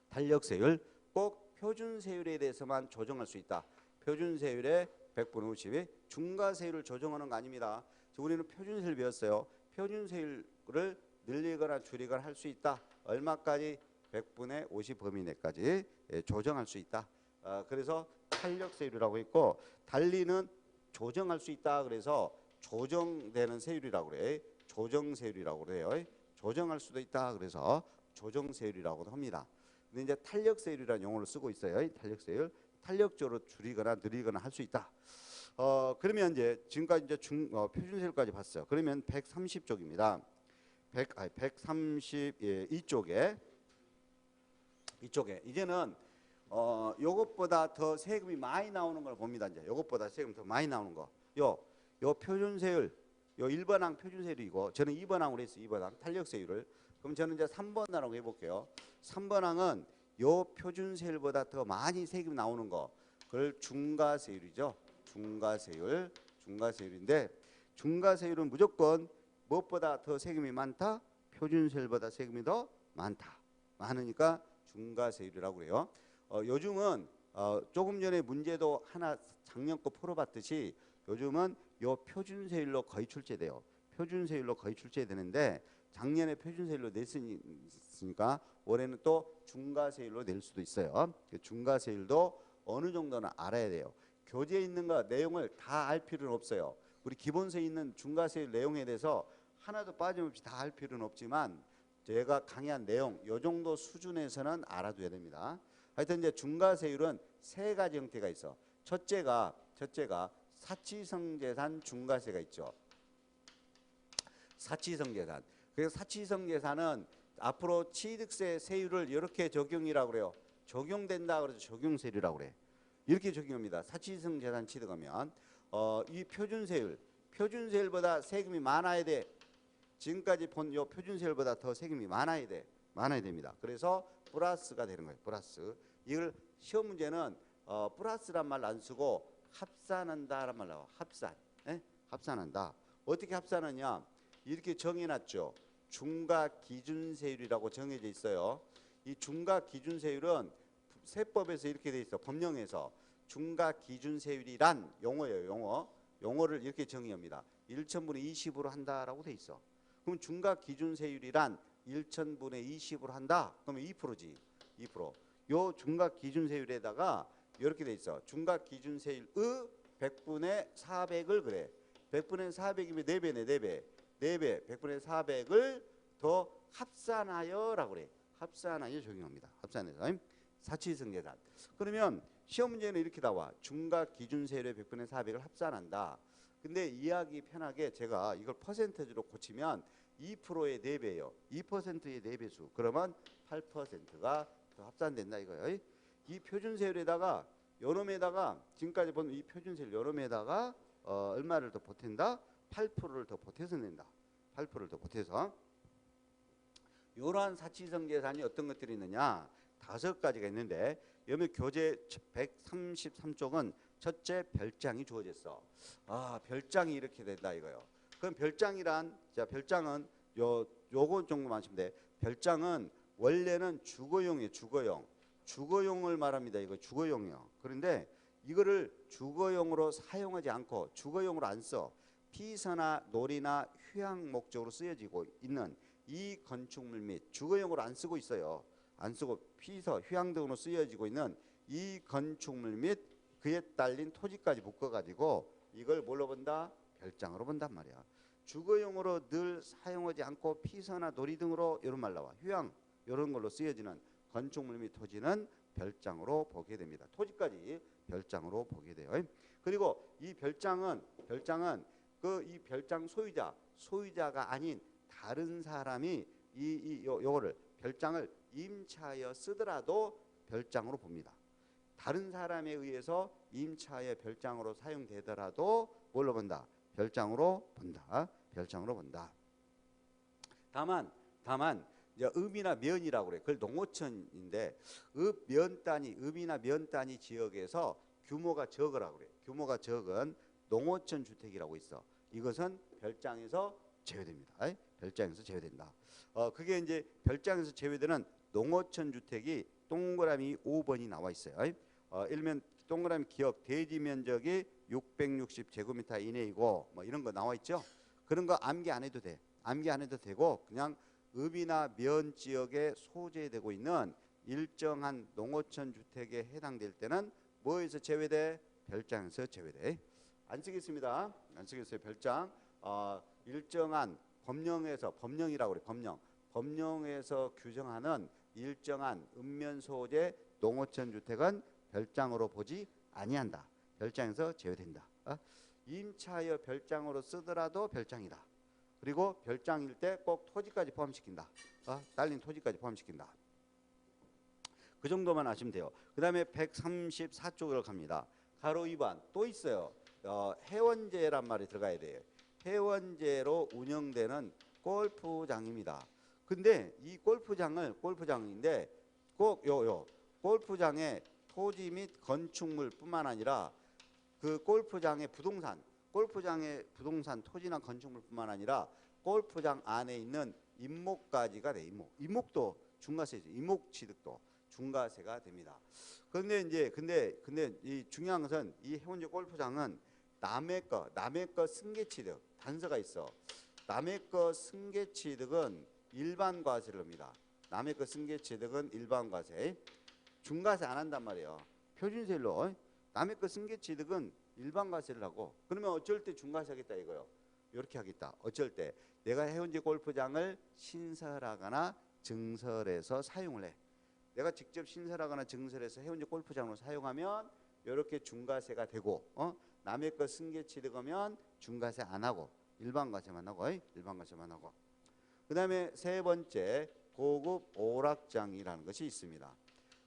탄력세율. 꼭 표준세율에 대해서만 조정할 수 있다. 표준세율의 100분의 50이 중과세율을 조정하는 거 아닙니다. 우리는 표준세율 배웠어요. 표준세율을 늘리거나 줄이거나 할 수 있다. 얼마까지? 100분의 50 범위 내까지 조정할 수 있다. 그래서 탄력세율이라고 있고 달리는 조정할 수 있다. 그래서 조정되는 세율이라고 그래. 조정세율이라고 그래요. 조정할 수도 있다. 그래서 조정세율이라고도 합니다. 근데 이제 탄력세율이라는 용어를 쓰고 있어요. 탄력세율. 탄력적으로 줄이거나 늘리거나 할 수 있다. 그러면 이제 지금까지 이제 표준세율까지 봤어요. 그러면 130쪽입니다. 132쪽에 이쪽에 이제는 요것보다 더 세금이 많이 나오는 걸 봅니다. 이제 요것보다 세금 더 많이 나오는 거. 요 표준세율, 요 1번항 표준세율이고 저는 2번항으로 했어요. 2번항 탄력세율을. 그럼 저는 이제 3번항으로 해볼게요. 3번항은 요 표준세율보다 더 많이 세금이 나오는 거. 그걸 중과세율이죠. 중과세율. 중과세율인데 중과세율은 무조건 무엇보다 더 세금이 많다? 표준세율보다 세금이 더 많다. 많으니까 중과세율이라고 그래요. 요즘은 조금 전에 문제도 하나 작년 거 풀어봤듯이 요즘은 요 표준세율로 거의 출제돼요. 표준세율로 거의 출제되는데 작년에 표준세율로 냈으니까 올해는 또 중과세율로 낼 수도 있어요. 중과세율도 어느 정도는 알아야 돼요. 교재에 있는 거 내용을 다 알 필요는 없어요. 우리 기본서에 있는 중과세율 내용에 대해서 하나도 빠짐없이 다 할 필요는 없지만 제가 강의한 내용 요 정도 수준에서는 알아둬야 됩니다. 하여튼 이제 중과세율은 세 가지 형태가 있어. 첫째가 사치성재산 중과세가 있죠. 사치성재산. 그래서 사치성재산은 앞으로 취득세 세율을 이렇게 적용이라고 그래요. 적용된다 그래서 적용세율이라고 그래. 이렇게 적용합니다. 사치성재산 취득하면 이 표준세율보다 세금이 많아야 돼. 지금까지 본 요 표준세율보다 더 세금이 많아야 됩니다. 그래서 플러스가 되는 거예요. 플러스. 이걸 시험 문제는 플러스란 말 안 쓰고 합산한다란 말 나와. 합산. 합산한다. 어떻게 합산하냐? 이렇게 정해놨죠. 중과기준세율이라고 정해져 있어요. 이 중과기준세율은 세법에서 이렇게 돼 있어. 법령에서 중과기준세율이란 용어예요. 용어를 이렇게 정의합니다. 1천분의 20으로 한다라고 돼 있어. 그럼 중과기준세율이란 1천분의 20으로 한다. 그러면 2%지. 2%. 요 중과기준세율에다가 이렇게 돼 있어. 중과기준세율의 100분의 400을 그래. 100분의 400이면 4배네, 4배. 4배, 100분의 400을 더 합산하여라고 그래. 합산하여 적용합니다. 합산해서. 사치이성 계산. 그러면 시험 문제는 이렇게 나와. 중과 기준 세율의 100분의 400을 합산한다. 근데 이해하기 편하게 제가 이걸 퍼센테이지로 고치면 2%의 4배예요. 2%의 4배수. 그러면 8%가 더 합산된다 이거예요. 이 표준세율에다가 요놈에다가 지금까지 본 이 표준세율 요놈에다가 얼마를 더 보탠다? 8%를 더 보태서 낸다. 8%를 더 보태서. 이러한 사치이성 계산이 어떤 것들이 있느냐? 5가지가 있는데 여기 교재 133쪽은 첫째 별장이 주어졌어. 아, 별장이 이렇게 된다 이거요. 그럼 별장이란, 자, 별장은 요거 정도만 하시면 돼. 별장은 원래는 주거용이에요. 주거용. 주거용을 말합니다. 이거 주거용이요. 그런데 이거를 주거용으로 사용하지 않고 주거용으로 안 써. 피서나 놀이나 휴양 목적으로 쓰여지고 있는 이 건축물 및 주거용으로 안 쓰고 있어요. 안 쓰고 피서, 휴양 등으로 쓰여지고 있는 이 건축물 및 그에 딸린 토지까지 묶어가지고 이걸 뭘로 본다? 별장으로 본단 말이야. 주거용으로 늘 사용하지 않고 피서나 놀이 등으로 이런 말 나와. 휴양 이런 걸로 쓰여지는 건축물 및 토지는 별장으로 보게 됩니다. 토지까지 별장으로 보게 돼요. 그리고 이 별장은 그 이 별장 소유자가 아닌 다른 사람이 요거를 별장을 임차하여 쓰더라도 별장으로 봅니다. 다른 사람에 의해서 임차하여 별장으로 사용되더라도 뭘로 본다? 별장으로 본다. 별장으로 본다. 다만 이제 읍이나 면이라고 그래. 그걸 농어촌인데 읍이나 면 단위 지역에서 규모가 적으라고 그래. 규모가 적은 농어촌 주택이라고 있어. 이것은 별장에서 제외됩니다. 별장에서 제외된다. 그게 이제 별장에서 제외되는 농어촌 주택이 동그라미 5번이 나와 있어요. 일면 동그라미 기억 대지 면적이 660제곱미터 이내이고 뭐 이런 거 나와 있죠. 그런 거 암기 안 해도 돼. 암기 안 해도 되고 그냥 읍이나 면 지역에 소재되고 있는 일정한 농어촌 주택에 해당될 때는 뭐에서 제외돼? 별장에서 제외돼. 안 쓰겠습니다. 안 쓰겠어요. 별장. 일정한 법령이라고 그래. 법령에서 규정하는 일정한 읍면 소재 농어촌 주택은 별장으로 보지 아니한다. 별장에서 제외된다. 임차하여 별장으로 쓰더라도 별장이다. 그리고 별장일 때 꼭 토지까지 포함시킨다. 딸린 토지까지 포함시킨다. 그 정도만 아시면 돼요. 그 다음에 134쪽으로 갑니다. 가로 2번 또 있어요. 해원제란 말이 들어가야 돼요. 해원제로 운영되는 골프장입니다. 근데 이 골프장인데 꼭 골프장의 토지 및 건축물뿐만 아니라 그 골프장의 부동산 토지나 건축물뿐만 아니라 골프장 안에 있는 임목까지가 돼. 임목도 중과세죠. 임목 취득도 중과세가 됩니다. 그런데 근데 이 중요한 것은 이 해운제 골프장은 남의 거 승계 취득 단서가 있어. 남의 거 승계 취득은 일반 과세를 합니다. 남의 거 승계 취득은 일반 과세. 중과세 안 한단 말이에요. 표준세율로 남의 거 승계 취득은 일반 과세를 하고 그러면 어쩔 때 중과세 하겠다 이거요. 이렇게 하겠다. 어쩔 때 내가 해운제 골프장을 신설하거나 증설해서 사용을 해. 내가 직접 신설하거나 증설해서 해운제 골프장으로 사용하면 이렇게 중과세가 되고 남의 거 승계 취득하면 중과세 안 하고 일반 과세만 하고 그 다음에 세 번째 고급 오락장이라는 것이 있습니다.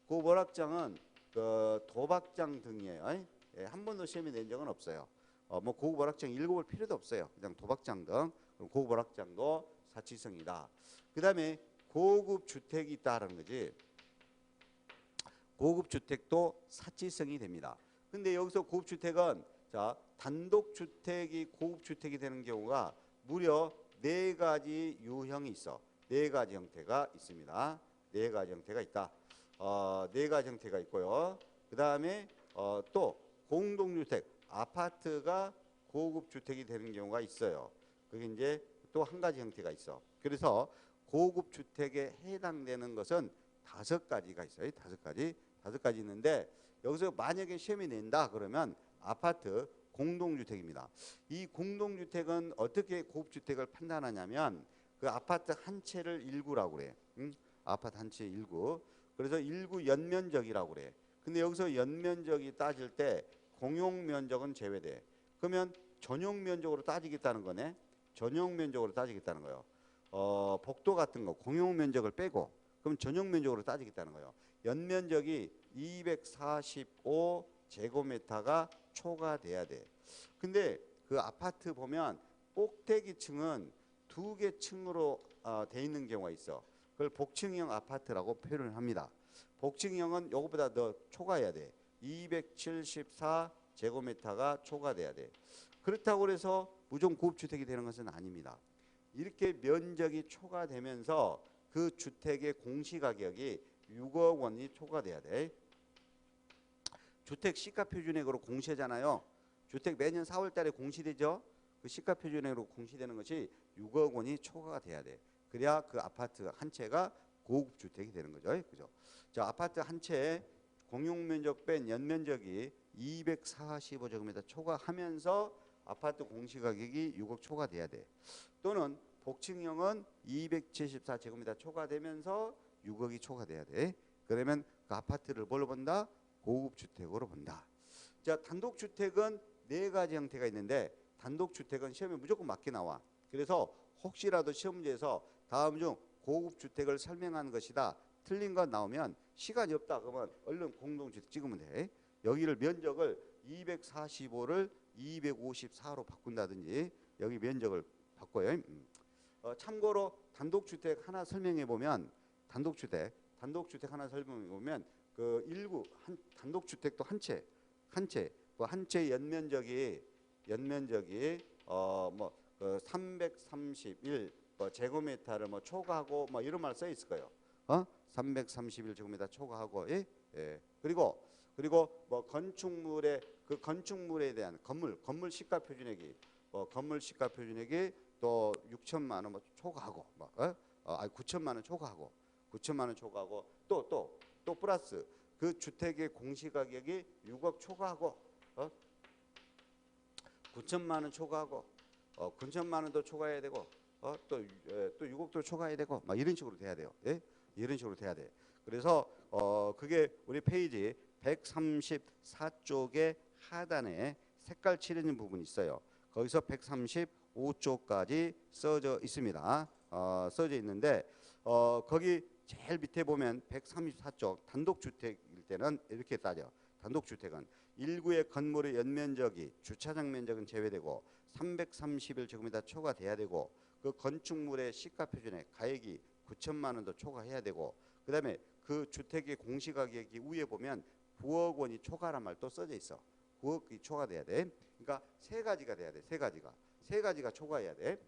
고급 오락장은 그 도박장 등이에요. 한 번도 시험에 낸 적은 없어요. 뭐 고급 오락장 읽어볼 필요도 없어요. 그냥 도박장 등 고급 오락장도 사치성이다. 그 다음에 고급 주택이 있다라는 거지. 고급 주택도 사치성이 됩니다. 근데 여기서 고급 주택은 자 단독 주택이 고급 주택이 되는 경우가 무려 4가지 유형이 있어. 4가지 형태가 있습니다. 4가지 형태가 있다. 4가지 형태가 있고요. 그 다음에 또 공동주택, 아파트가 고급 주택이 되는 경우가 있어요. 그게 이제 또 한 가지 형태가 있어. 그래서 고급 주택에 해당되는 것은 5가지가 있어요. 5가지 있는데 여기서 만약에 시험이 낸다 그러면 아파트 공동주택입니다. 이 공동주택은 어떻게 고급주택을 판단하냐면 그 아파트 한 채를 일구라고 그래. 응? 아파트 한 채 일구. 그래서 일구 연면적이라고 그래. 근데 여기서 연면적이 따질 때 공용면적은 제외돼. 그러면 전용면적으로 따지겠다는 거네. 전용면적으로 따지겠다는 거예요. 복도 같은 거 공용면적을 빼고 그럼 전용면적으로 따지겠다는 거예요. 연면적이 245제곱미터가 초과돼야 돼. 근데 그 아파트 보면 꼭대기층은 2개 층으로 돼 있는 경우가 있어. 그걸 복층형 아파트라고 표현을 합니다. 복층형은 이것보다 더 초과해야 돼. 274제곱미터가 초과돼야 돼. 그렇다고 해서 무조건 고급주택이 되는 것은 아닙니다. 이렇게 면적이 초과되면서 그 주택의 공시가격이 6억 원이 초과돼야 돼. 주택 시가표준액으로 공시잖아요. 주택 매년 4월 달에 공시되죠. 그 시가표준액으로 공시되는 것이 6억 원이 초과가 돼야 돼. 그래야 그 아파트 한 채가 고급 주택이 되는 거죠. 그죠? 자, 아파트 한 채에 공용면적 뺀 연면적이 245제곱미터 초과하면서 아파트 공시가격이 6억 초과돼야 돼. 또는 복층형은 274제곱미터 초과되면서 6억이 초과돼야 돼. 그러면 그 아파트를 뭘로 본다? 고급 주택으로 본다. 자, 단독주택은 네 가지 형태가 있는데 단독주택은 시험에 무조건 맞게 나와. 그래서 혹시라도 시험 문제에서 다음 중 고급 주택을 설명하는 것이다. 틀린 거 나오면 시간이 없다 그러면 얼른 공동주택 찍으면 돼. 여기를 면적을 245를 254로 바꾼다든지 여기 면적을 바꿔요. 참고로 단독주택 하나 설명해 보면 단독주택 하나 설명해 보면 그 일구 단독주택도 한 채 연면적이 뭐 331 제곱미터를 뭐 초과하고 뭐 이런 말 써 있을 거예요. 331 제곱미터 초과하고 예? 예. 그리고 뭐 건축물에 대한 건물 시가 표준액이 건물 시가 표준액이 또 6천만 원 뭐 초과하고 9천만 원 초과하고 또 플러스 그 주택의 공시가격이 6억 초과하고 9천만 원 초과하고 9천만 원도 초과해야 되고 또 6억도 초과해야 되고 막 이런 식으로 돼야 돼요. 예? 이런 식으로 돼야 돼. 그래서 그게 우리 페이지 134쪽의 하단에 색깔 칠해진 부분이 있어요. 거기서 135쪽까지 써져 있습니다. 써져 있는데 거기 제일 밑에 보면 134쪽 단독주택일 때는 이렇게 따져. 단독주택은 일구의 건물의 연면적이 주차장 면적은 제외되고 331제곱미터 초과돼야 되고 그 건축물의 시가표준액 가액이 9천만 원도 초과해야 되고 그다음에 그 주택의 공시가격이 위에 보면 9억 원이 초과란 말 또 써져 있어. 9억이 초과돼야 돼. 그러니까 세 가지가 돼야 돼. 세 가지가 초과해야 돼.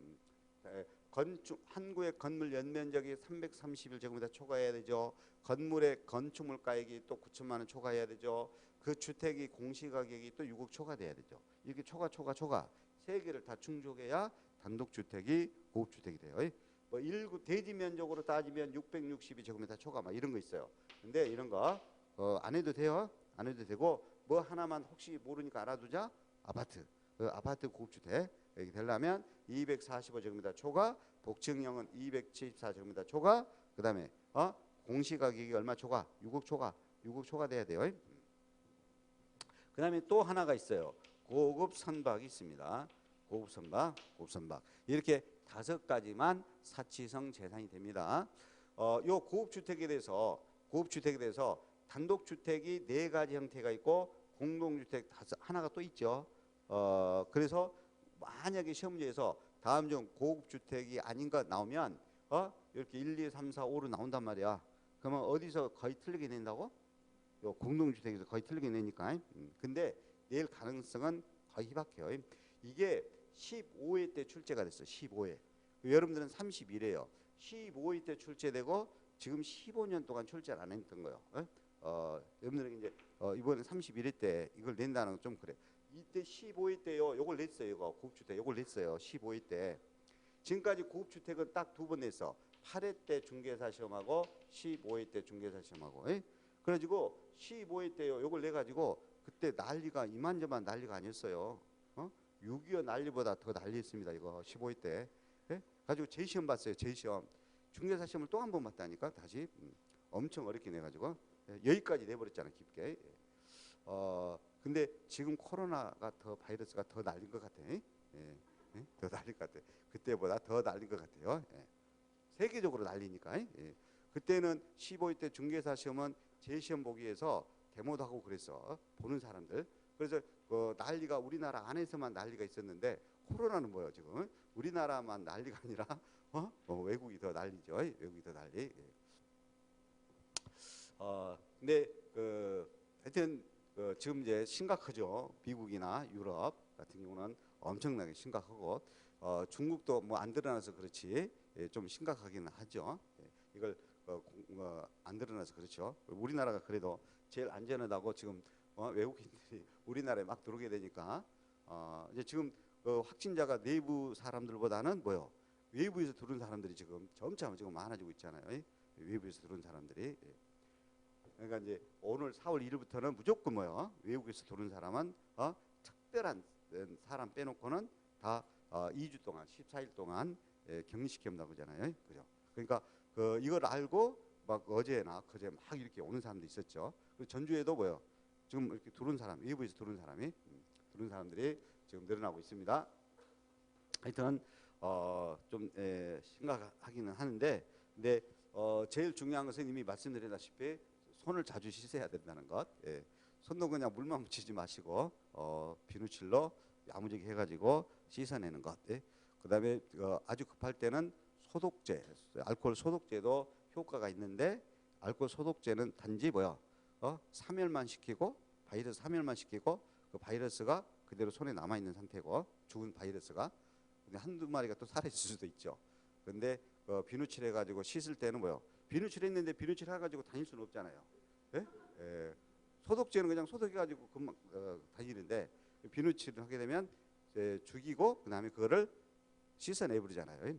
한구의 건물 연면적이 331제곱미터 초과해야 되죠. 건물의 건축물 가액이 또 9천만 원 초과해야 되죠. 그 주택이 공시가격이 또 6억 초과돼야 되죠. 이렇게 초과 세 개를 다 충족해야 단독주택이 고급주택이 돼요. 뭐 일구 대지 면적으로 따지면 662제곱미터 초과 막 이런 거 있어요. 근데 이런 거 안 해도 돼요. 안 해도 되고 뭐 하나만 혹시 모르니까 알아두자. 아파트 고급주택 여기 되려면 245제곱미터 초과, 복층형은 274제곱미터 초과, 그다음에 공시가격이 얼마 초과? 6억 초과 돼야 돼요. 그다음에 또 하나가 있어요. 고급 선박이 있습니다. 고급 선박. 이렇게 5가지만 사치성 재산이 됩니다. 요 고급주택에 대해서 단독주택이 4가지 형태가 있고 공동주택 하나가 또 있죠. 그래서 만약에 시험 문제에서 다음 중 고급주택이 아닌 것 나오면 이렇게 1, 2, 3, 4, 5로 나온단 말이야. 그러면 어디서 거의 틀리게 낸다고? 요 공동주택에서 거의 틀리게 내니까. 근데 낼 가능성은 거의 희박해요. 이게 15회 때 출제가 됐어. 15회. 여러분들은 31회예요. 15회 때 출제되고 지금 15년 동안 출제를 안 했던 거예요. 여러분들은 이제 이번에 31회 때 이걸 낸다는 건 좀 그래. 이때 15회 때요. 요걸 냈어요. 이거 고급주택 요걸 냈어요. 15회 때. 지금까지 고급주택은 딱 2번 냈어. 8회 때 중개사 시험하고 15회 때 중개사 시험하고. 그래가지고 15회 때요. 요걸 내가지고 그때 난리가 이만저만 난리가 아니었어요. 6.25 난리보다 더 난리 있습니다. 이거 15회 때. 예? 가지고 재시험 봤어요. 재시험. 중개사 시험을 또 한 번 봤다니까 다시. 엄청 어렵게 내가지고 여기까지 내버렸잖아 깊게. 근데 지금 코로나가 더 바이러스가 더 날린 것 같아. 예? 예? 더 날린 것 같아. 그때보다 더 날린 것 같아요. 예. 세계적으로 날리니까. 예. 그때는 15회 때 중개사 시험은 재시험 보기 위해서 데모도 하고 그랬어. 보는 사람들. 그래서 난리가 우리나라 안에서만 난리가 있었는데 코로나는 뭐예요 지금? 우리나라만 난리가 아니라 외국이 더 난리죠. 외국이 더 난리. 예. 근데 하여튼 지금 이제 심각하죠. 미국이나 유럽 같은 경우는 엄청나게 심각하고 중국도 뭐 안 드러나서 그렇지 예, 좀 심각하기는 하죠. 예, 이걸 안 드러나서 그렇죠. 우리나라가 그래도 제일 안전하다고 지금 외국인들이 우리나라에 막 들어오게 되니까 이제 지금 확진자가 내부 사람들보다는 뭐요? 외부에서 들어온 사람들이 지금 점차 지금 많아지고 있잖아요. 예? 외부에서 들어온 사람들이. 예. 그러니까 이제 오늘 4월 1일부터는 무조건 뭐요? 외국에서 들어온 사람은 특별한 사람 빼놓고는 다 2주 동안 14일 동안 격리시킨다고 그러잖아요. 그죠? 그러니까 이걸 알고 막 어제나 그제 막 이렇게 오는 사람도 있었죠. 그리고 전주에도 뭐요? 지금 이렇게 들어온 사람, 외부에서 들어온 사람이 들어온 사람들이 지금 늘어나고 있습니다. 하여튼 좀 심각하기는 하는데, 근데 제일 중요한 것은 이미 말씀드렸다시피 손을 자주 씻어야 된다는 것. 예. 손도 그냥 물만 묻히지 마시고 비누칠로 야무지게 해가지고 씻어내는 것. 예. 그다음에 아주 급할 때는 소독제, 알코올 소독제도 효과가 있는데 알코올 소독제는 단지 뭐야? 3열만 시키고 바이러스 3열만 시키고 그 바이러스가 그대로 손에 남아 있는 상태고 죽은 바이러스가 근데 한두 마리가 또 살아있을 수도 있죠. 근데 비누칠 해가지고 씻을 때는 뭐요? 비누칠 했는데 비누칠 해가지고 다닐 수는 없잖아요. 예? 예. 소독제는 그냥 소독해가지고 금방 다니는데 비누칠을 하게 되면 죽이고 그다음에 그거를 씻어내버리잖아요.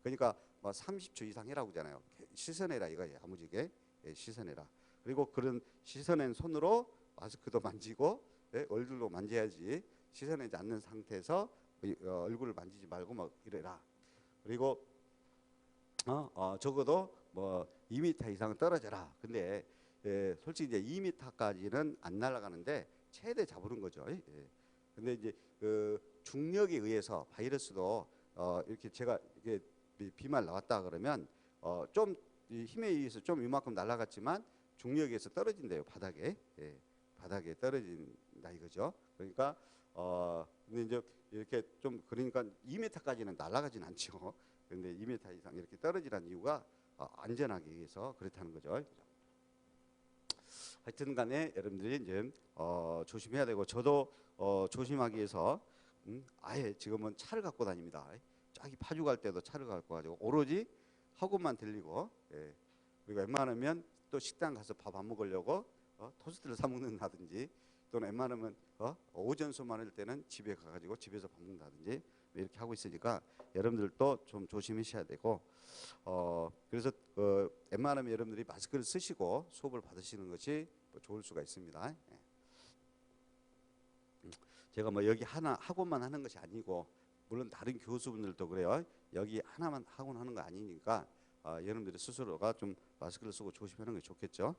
그러니까 뭐 30초 이상 해라고 하잖아요. 씻어내라 이거예요. 야무지게 씻어내라. 그리고 그런 씻어낸 손으로 마스크도 만지고 얼굴도 만져야지 씻어내지 않는 상태에서 얼굴을 만지지 말고 막 이래라. 그리고 적어도 뭐 2m 이상 떨어져라. 근데 솔직히 이제 2m까지는 안 날아가는데 최대 잡으는 거죠. 근데 이제 그 중력에 의해서 바이러스도 이렇게 제가 이게 비말 나왔다 그러면 좀 힘에 의해서 좀 이만큼 날아갔지만 중력에 의해서 떨어진대요. 바닥에. 바닥에 떨어진다 이거죠. 그러니까 근데 이제 이렇게 좀 그러니까 2m까지는 날아가진 않죠. 그런데 2m 이상 이렇게 떨어지라는 이유가 안전하기 위해서 그렇다는 거죠. 하여튼 간에 여러분들이 이제 조심해야 되고 저도 조심하기 위해서 아예 지금은 차를 갖고 다닙니다. 저기 파주 갈 때도 차를 갖고 가지고 오로지 학원만 들리고 그리고 웬만하면 또 식당 가서 밥 안 먹으려고 토스트를 사 먹는다든지 또는 웬만하면 오전 수업만 할 때는 집에 가가지고 집에서 밥 먹는다든지 이렇게 하고 있으니까 여러분들도 좀 조심하셔야 되고 그래서 웬만하면 여러분들이 마스크를 쓰시고 수업을 받으시는 것이 좋을 수가 있습니다. 제가 뭐 여기 하나 학원만 하는 것이 아니고 물론 다른 교수분들도 그래요. 여기 하나만 학원 하는 거 아니니까 여러분들이 스스로가 좀 마스크를 쓰고 조심하는 게 좋겠죠.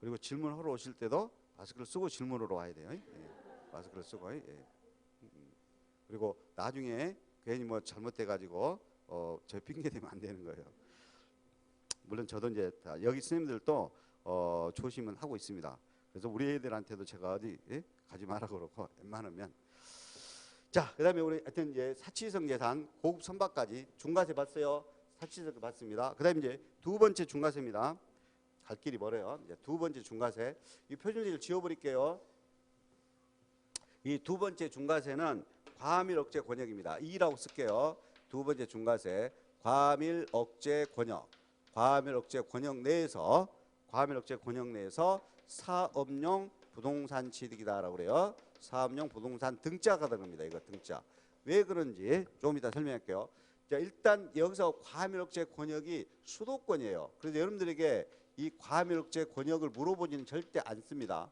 그리고 질문하러 오실 때도 마스크를 쓰고 질문하러 와야 돼요. 마스크를 쓰고. 그리고 나중에 괜히 뭐 잘못돼가지고 저 핑계 대면 안 되는 거예요. 물론 저도 이제 여기 스님들도 조심은 하고 있습니다. 그래서 우리 애들한테도 제가 어디 가지 마라 그러고 웬만하면 자 그다음에 우리 하여튼 이제 사치성 재산 고급 선박까지 중과세 봤어요. 사치성 봤습니다. 그다음에 이제 두 번째 중과세입니다. 갈 길이 멀어요. 이제 두 번째 중과세 이 표준지를 지워버릴게요. 이 두 번째 중과세는 과밀 억제 권역입니다. 2라고 쓸게요. 두 번째 중과세 과밀 억제 권역. 과밀 억제 권역 내에서 사업용 부동산 취득이다라고 그래요. 사업용 부동산 등자가 들어갑니다. 이거 등자. 왜 그런지 조금 이따 설명할게요. 자, 일단 여기서 과밀 억제 권역이 수도권이에요. 그래서 여러분들에게 이 과밀 억제 권역을 물어보지는 절대 않습니다.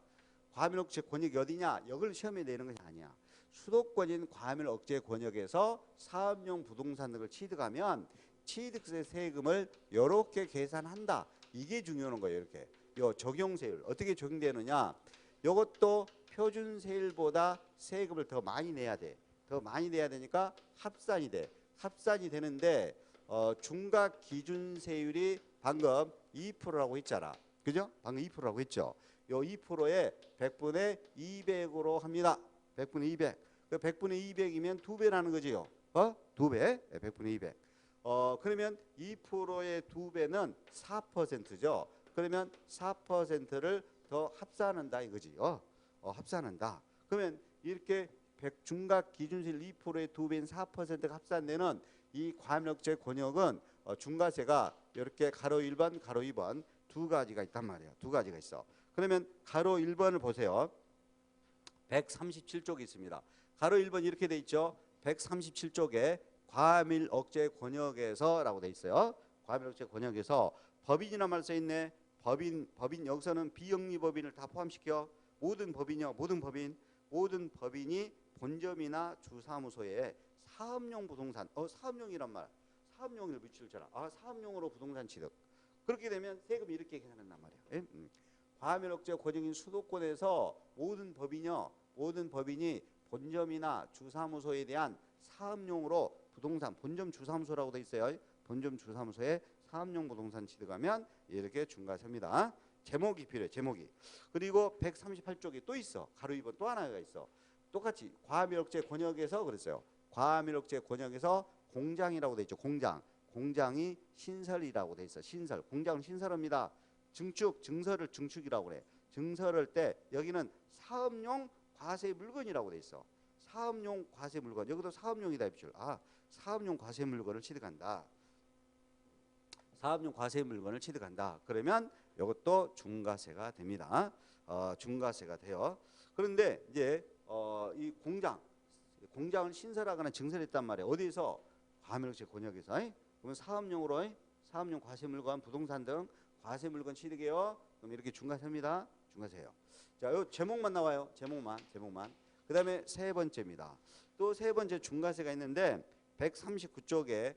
과밀 억제 권역이 어디냐? 여기를 시험에 내는 것이 아니야. 수도권인 과밀 억제 권역에서 사업용 부동산 등을 취득하면 취득세 세금을 이렇게 계산한다. 이게 중요한 거예요. 이렇게 요 적용세율 어떻게 적용되느냐? 이것도 표준세율보다 세금을 더 많이 내야 돼. 더 많이 내야 되니까 합산이 돼. 합산이 되는데 중과 기준세율이 방금 2%라고 했잖아. 그죠? 방금 2%라고 했죠. 요 2%에 100분의 200으로 합니다. 100분의 200. 그 100분의 200이면 2배라는 거지요. 2배. 100분의 200. 그러면 2%의 2배는 4%죠. 그러면 4%를 더 합산한다 이거지요. 합산한다. 그러면 이렇게 중각 기준세율 2%의 2배인 4%가 합산되는 이 과밀억제 권역은 중과세가 이렇게 가로 1번, 가로 2번 두 가지가 있단 말이에요. 두 가지가 있어. 그러면 가로 1번을 보세요. 137쪽이 있습니다. 가로 1번 이렇게 돼 있죠. 137쪽에 과밀억제 권역에서라고 돼 있어요. 과밀억제 권역에서 법인이란 말 써 있네. 법인 여기서는 비영리법인을 다 포함시켜. 모든 법인이요. 모든 법인이 본점이나 주사무소에 사업용 부동산. 사업용이란 말. 사업용을 붙이잖아. 사업용으로 부동산 취득. 그렇게 되면 세금이 이렇게 계산한단 말이에요. 과밀억제 권역인 수도권에서 모든 법인이 본점이나 주사무소에 대한 사업용으로 부동산 본점 주사무소라고 돼 있어요. 본점 주사무소에 사업용 부동산 취득하면 이렇게 중과세입니다. 제목이 필요해. 제목이. 그리고 138쪽에 또 있어. 가로 2번 또 하나가 있어. 똑같이 과밀억제 권역에서 그랬어요. 과밀억제 권역에서 공장이라고 돼 있죠. 공장이 신설이라고 돼 있어. 신설. 공장은 신설합니다. 증설을 증축이라고 그래. 증설할 때 여기는 사업용 과세 물건이라고 돼 있어. 사업용 과세 물건. 여기도 사업용이다 입줄. 사업용 과세 물건을 취득한다. 사업용 과세 물건을 취득한다. 그러면 이것도 중과세가 됩니다. 중과세가 돼요. 그런데 이제 이 공장을 신설하거나 증설했단 말이에요. 어디서? 과밀억제 권역에서. 그러면 사업용 과세 물건, 부동산 등 과세 물건 취득해요. 그럼 이렇게 중과세입니다. 중과세예요. 자, 요 제목만 나와요. 제목만. 그다음에 세 번째입니다. 또 세 번째 중과세가 있는데 139쪽에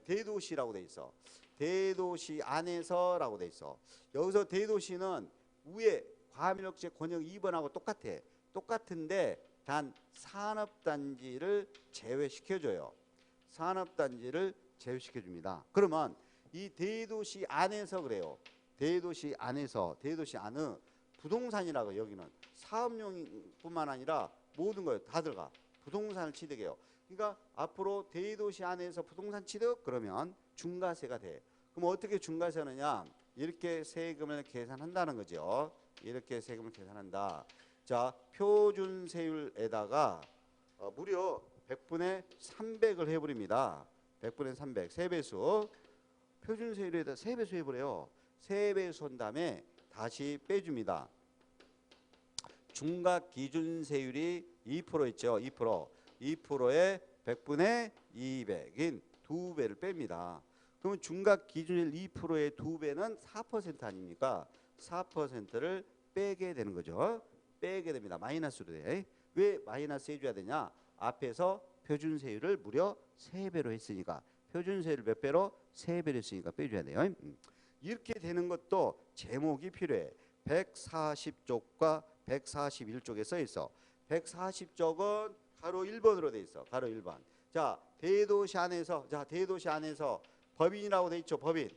대도시라고 돼 있어. 대도시 안에서라고 돼 있어. 여기서 대도시는 위에 과밀억제 권역 2번하고 똑같아. 똑같은데 단 산업단지를 제외시켜줘요. 산업단지를 제외시켜줍니다. 그러면 이 대도시 안에서 그래요. 대도시 안의 부동산이라고 여기는 사업용뿐만 아니라 모든 거예요. 다 들어가. 부동산을 취득해요. 그러니까 앞으로 대도시 안에서 부동산 취득 그러면 중과세가 돼. 그럼 어떻게 중과세하느냐? 이렇게 세금을 계산한다는 거죠. 이렇게 세금을 계산한다. 자, 표준세율에다가 무려 100분의 300을 해버립니다. 100분의 300, 3배수. 표준세율에다 3배수 해버려요. 3배수 한 다음에 다시 빼줍니다. 중각 기준세율이 2% 있죠. 2%에 100분의 200인 2배를 뺍니다. 그러면 중각 기준세율 2%의 2배는 4% 아닙니까? 4%를 빼게 되는 거죠. 빼게 됩니다. 마이너스로 돼. 왜 마이너스 해줘야 되냐? 앞에서 표준세율을 무려 3배로 했으니까. 표준세율을 몇 배로? 3배로 했으니까 빼줘야 돼요. 이렇게 되는 것도 제목이 필요해. 140쪽과 141쪽에 써 있어. 140쪽은 가로 1번으로 돼 있어. 가로 1번. 자, 대도시 안에서 법인이라고 돼 있죠. 법인.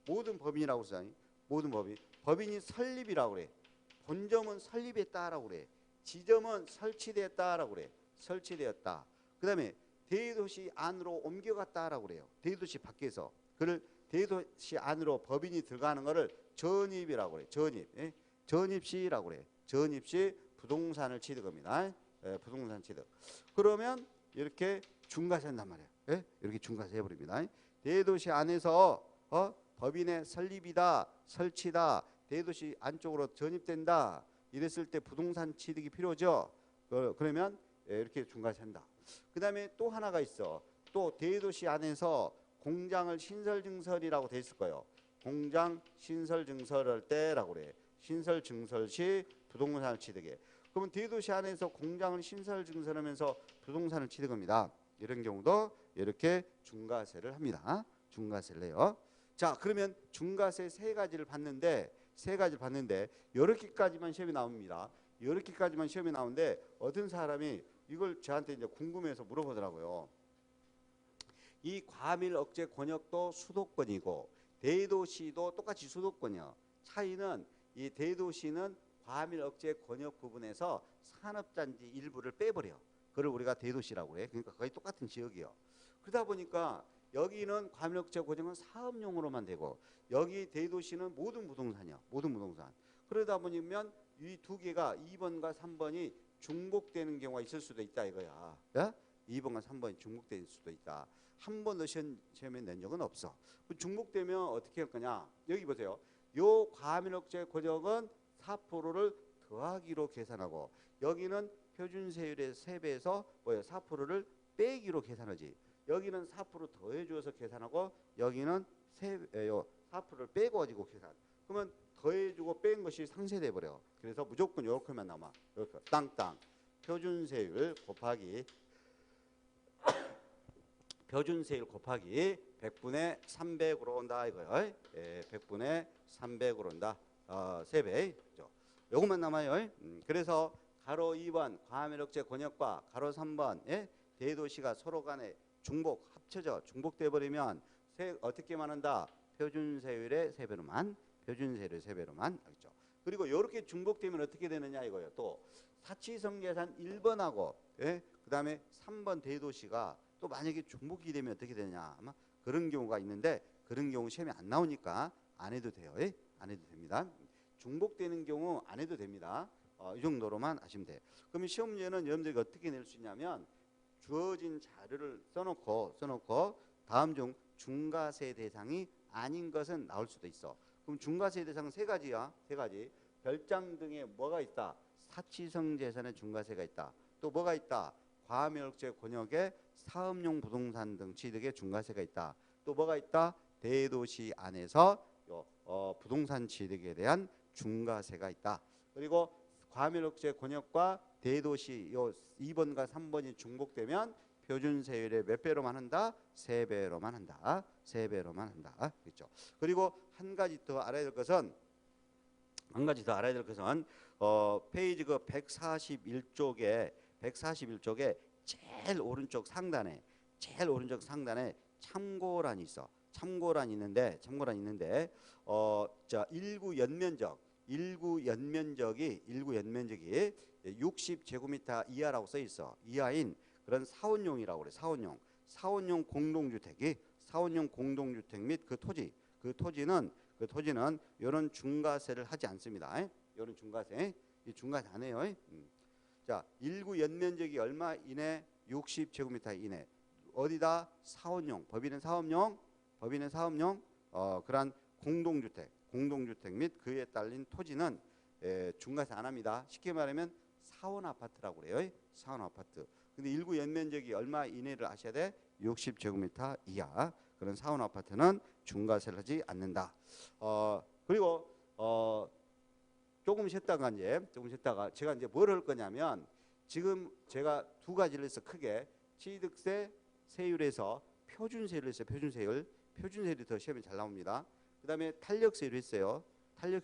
모든 법인이라고 써. 모든 법인. 법인이 설립이라고 그래. 본점은 설립했다라고 그래. 지점은 설치됐다라고 그래. 설치되었다. 그다음에 대도시 안으로 옮겨갔다라고 그래요. 대도시 밖에서. 그를 대도시 안으로 법인이 들어가는 거를 전입이라고 그래. 전입. 예? 전입시라고 그래. 전입시 부동산을 취득합니다. 부동산 취득. 그러면 이렇게 중과세 한단 말이에요. 예? 이렇게 중과세 해버립니다. 대도시 안에서 법인의 설립이다, 설치다, 대도시 안쪽으로 전입된다. 이랬을 때 부동산 취득이 필요죠. 그러면 이렇게 중과세 한다. 그 다음에 또 하나가 있어. 또 대도시 안에서 공장을 신설증설이라고 돼 있을 거예요. 공장 신설증설할 때라고 그래. 신설증설 시 부동산을 취득해. 그러면 대도시 안에서 공장을 신설 증설하면서 부동산을 취득합니다. 이런 경우도 이렇게 중과세를 합니다. 중과세를 해요. 자, 그러면 중과세 세 가지를 받는데 이렇게까지만 시험에 나옵니다. 이렇게까지만 시험에 나오는데 어떤 사람이 이걸 저한테 이제 궁금해서 물어보더라고요. 이 과밀 억제 권역도 수도권이고 대도시도 똑같이 수도권이요. 차이는 이 대도시는 과밀 억제 권역 부분에서 산업단지 일부를 빼버려. 그걸 우리가 대도시라고 해. 그러니까 거의 똑같은 지역이요. 그러다 보니까 여기는 과밀 억제 권역은 사업용으로만 되고 여기 대도시는 모든 부동산이요. 모든 부동산. 그러다 보면 이 두 개가 2번과 3번이 중복되는 경우가 있을 수도 있다 이거야. 예? 2번과 3번이 중복될 수도 있다. 한 번도 시험에 낸 적은 없어. 중복되면 어떻게 할 거냐? 여기 보세요. 요 과밀 억제 권역은 4%를 더하기로 계산하고 여기는 표준세율의 3배에서 뭐예요? 4%를 빼기로 계산하지. 여기는 4% 더해줘서 계산하고 여기는 4%를 빼고 가지고 계산. 그러면 더해주고 뺀 것이 상쇄돼 버려. 그래서 무조건 이렇게만 남아. 이렇게 땅땅 표준세율 곱하기 100분의 300으로 온다 이거요. 예, 100분의 300으로 온다. 3배. 그죠? 요것만 남아요. 그래서 가로 2번 과밀 억제 권역과 가로 3번 예? 대도시가 서로 간에 합쳐져 중복돼 버리면 어떻게만 한다? 표준세율의 3배로만. 표준세율의 3배로만. 알겠죠? 그리고 이렇게 중복되면 어떻게 되느냐 이거예요. 또 사치성계산 1번하고 예? 그다음에 3번 대도시가 또 만약에 중복이 되면 어떻게 되냐 아마 그런 경우가 있는데 그런 경우 시험에 안 나오니까 안 해도 돼요. 예? 안 해도 됩니다. 중복되는 경우 안 해도 됩니다. 이 정도로만 아시면 돼요. 그러면 시험 문제는 여러분들이 어떻게 낼 수 있냐면 주어진 자료를 써놓고 다음 중 중과세 대상이 아닌 것은 나올 수도 있어. 그럼 중과세 대상은 세 가지야. 세 가지. 별장 등에 뭐가 있다? 사치성 재산의 중과세가 있다. 또 뭐가 있다? 과밀 억제 권역에 사업용 부동산 등 취득의 중과세가 있다. 또 뭐가 있다? 대도시 안에서 부동산 취득에 대한 중과세가 있다. 그리고 과밀 억제 권역과 대도시 요 2번과 3번이 중복되면 표준세율의 몇 배로만 한다? 3배로만 한다. 3배로만 한다. 그렇죠? 그리고 한 가지 더 알아야 될 것은 페이지 그 141쪽에 제일 오른쪽 상단에 참고란이 있어. 참고란이 있는데 일구 연면적이 60제곱미터 이하라고 써 있어. 이하인 그런 사원용이라고 그래. 사원용 공동주택 및 그 토지는 이런 중과세를 하지 않습니다. 이런 중과세 안 해요. 자, 일구 연면적이 얼마 이내? 60제곱미터 이내. 어디다? 사원용. 법인은 사업용. 그러한 공동주택 및 그에 딸린 토지는 중과세 안 합니다. 쉽게 말하면 사원 아파트라고 그래요. 사원 아파트. 근데 일구 연면적이 얼마 이내를 아셔야 돼? 60제곱미터 이하. 그런 사원 아파트는 중과세를 하지 않는다. 그리고 조금 쉬었다가 제가 이제 뭘 할 거냐면 지금 제가 두 가지를 해서 크게 취득세 세율에서 표준세율을 했어요. 표준세율이 더 시험에 잘 나옵니다. 그 다음에 탄력세율을 했어요. 그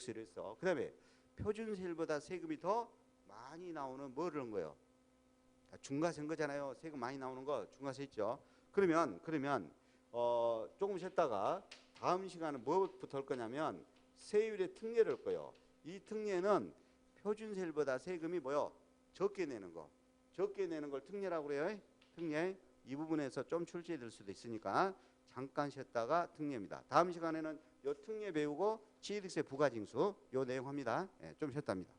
다음에 표준세율보다 세금이 더 많이 나오는 뭐를 한 거예요? 중과세인 거잖아요. 세금 많이 나오는 거 중과세 있죠. 그러면 조금 쉬었다가 다음 시간은 뭐부터 할 거냐면 세율의 특례를 할 거예요. 이 특례는 표준세율보다 세금이 뭐요? 적게 내는 걸 특례라고 그래요. 특례. 이 부분에서 좀 출제될 수도 있으니까 잠깐 쉬었다가 특례입니다. 다음 시간에는 요 특례 배우고 취득세 부가징수 요 내용 합니다. 좀 쉬었답니다.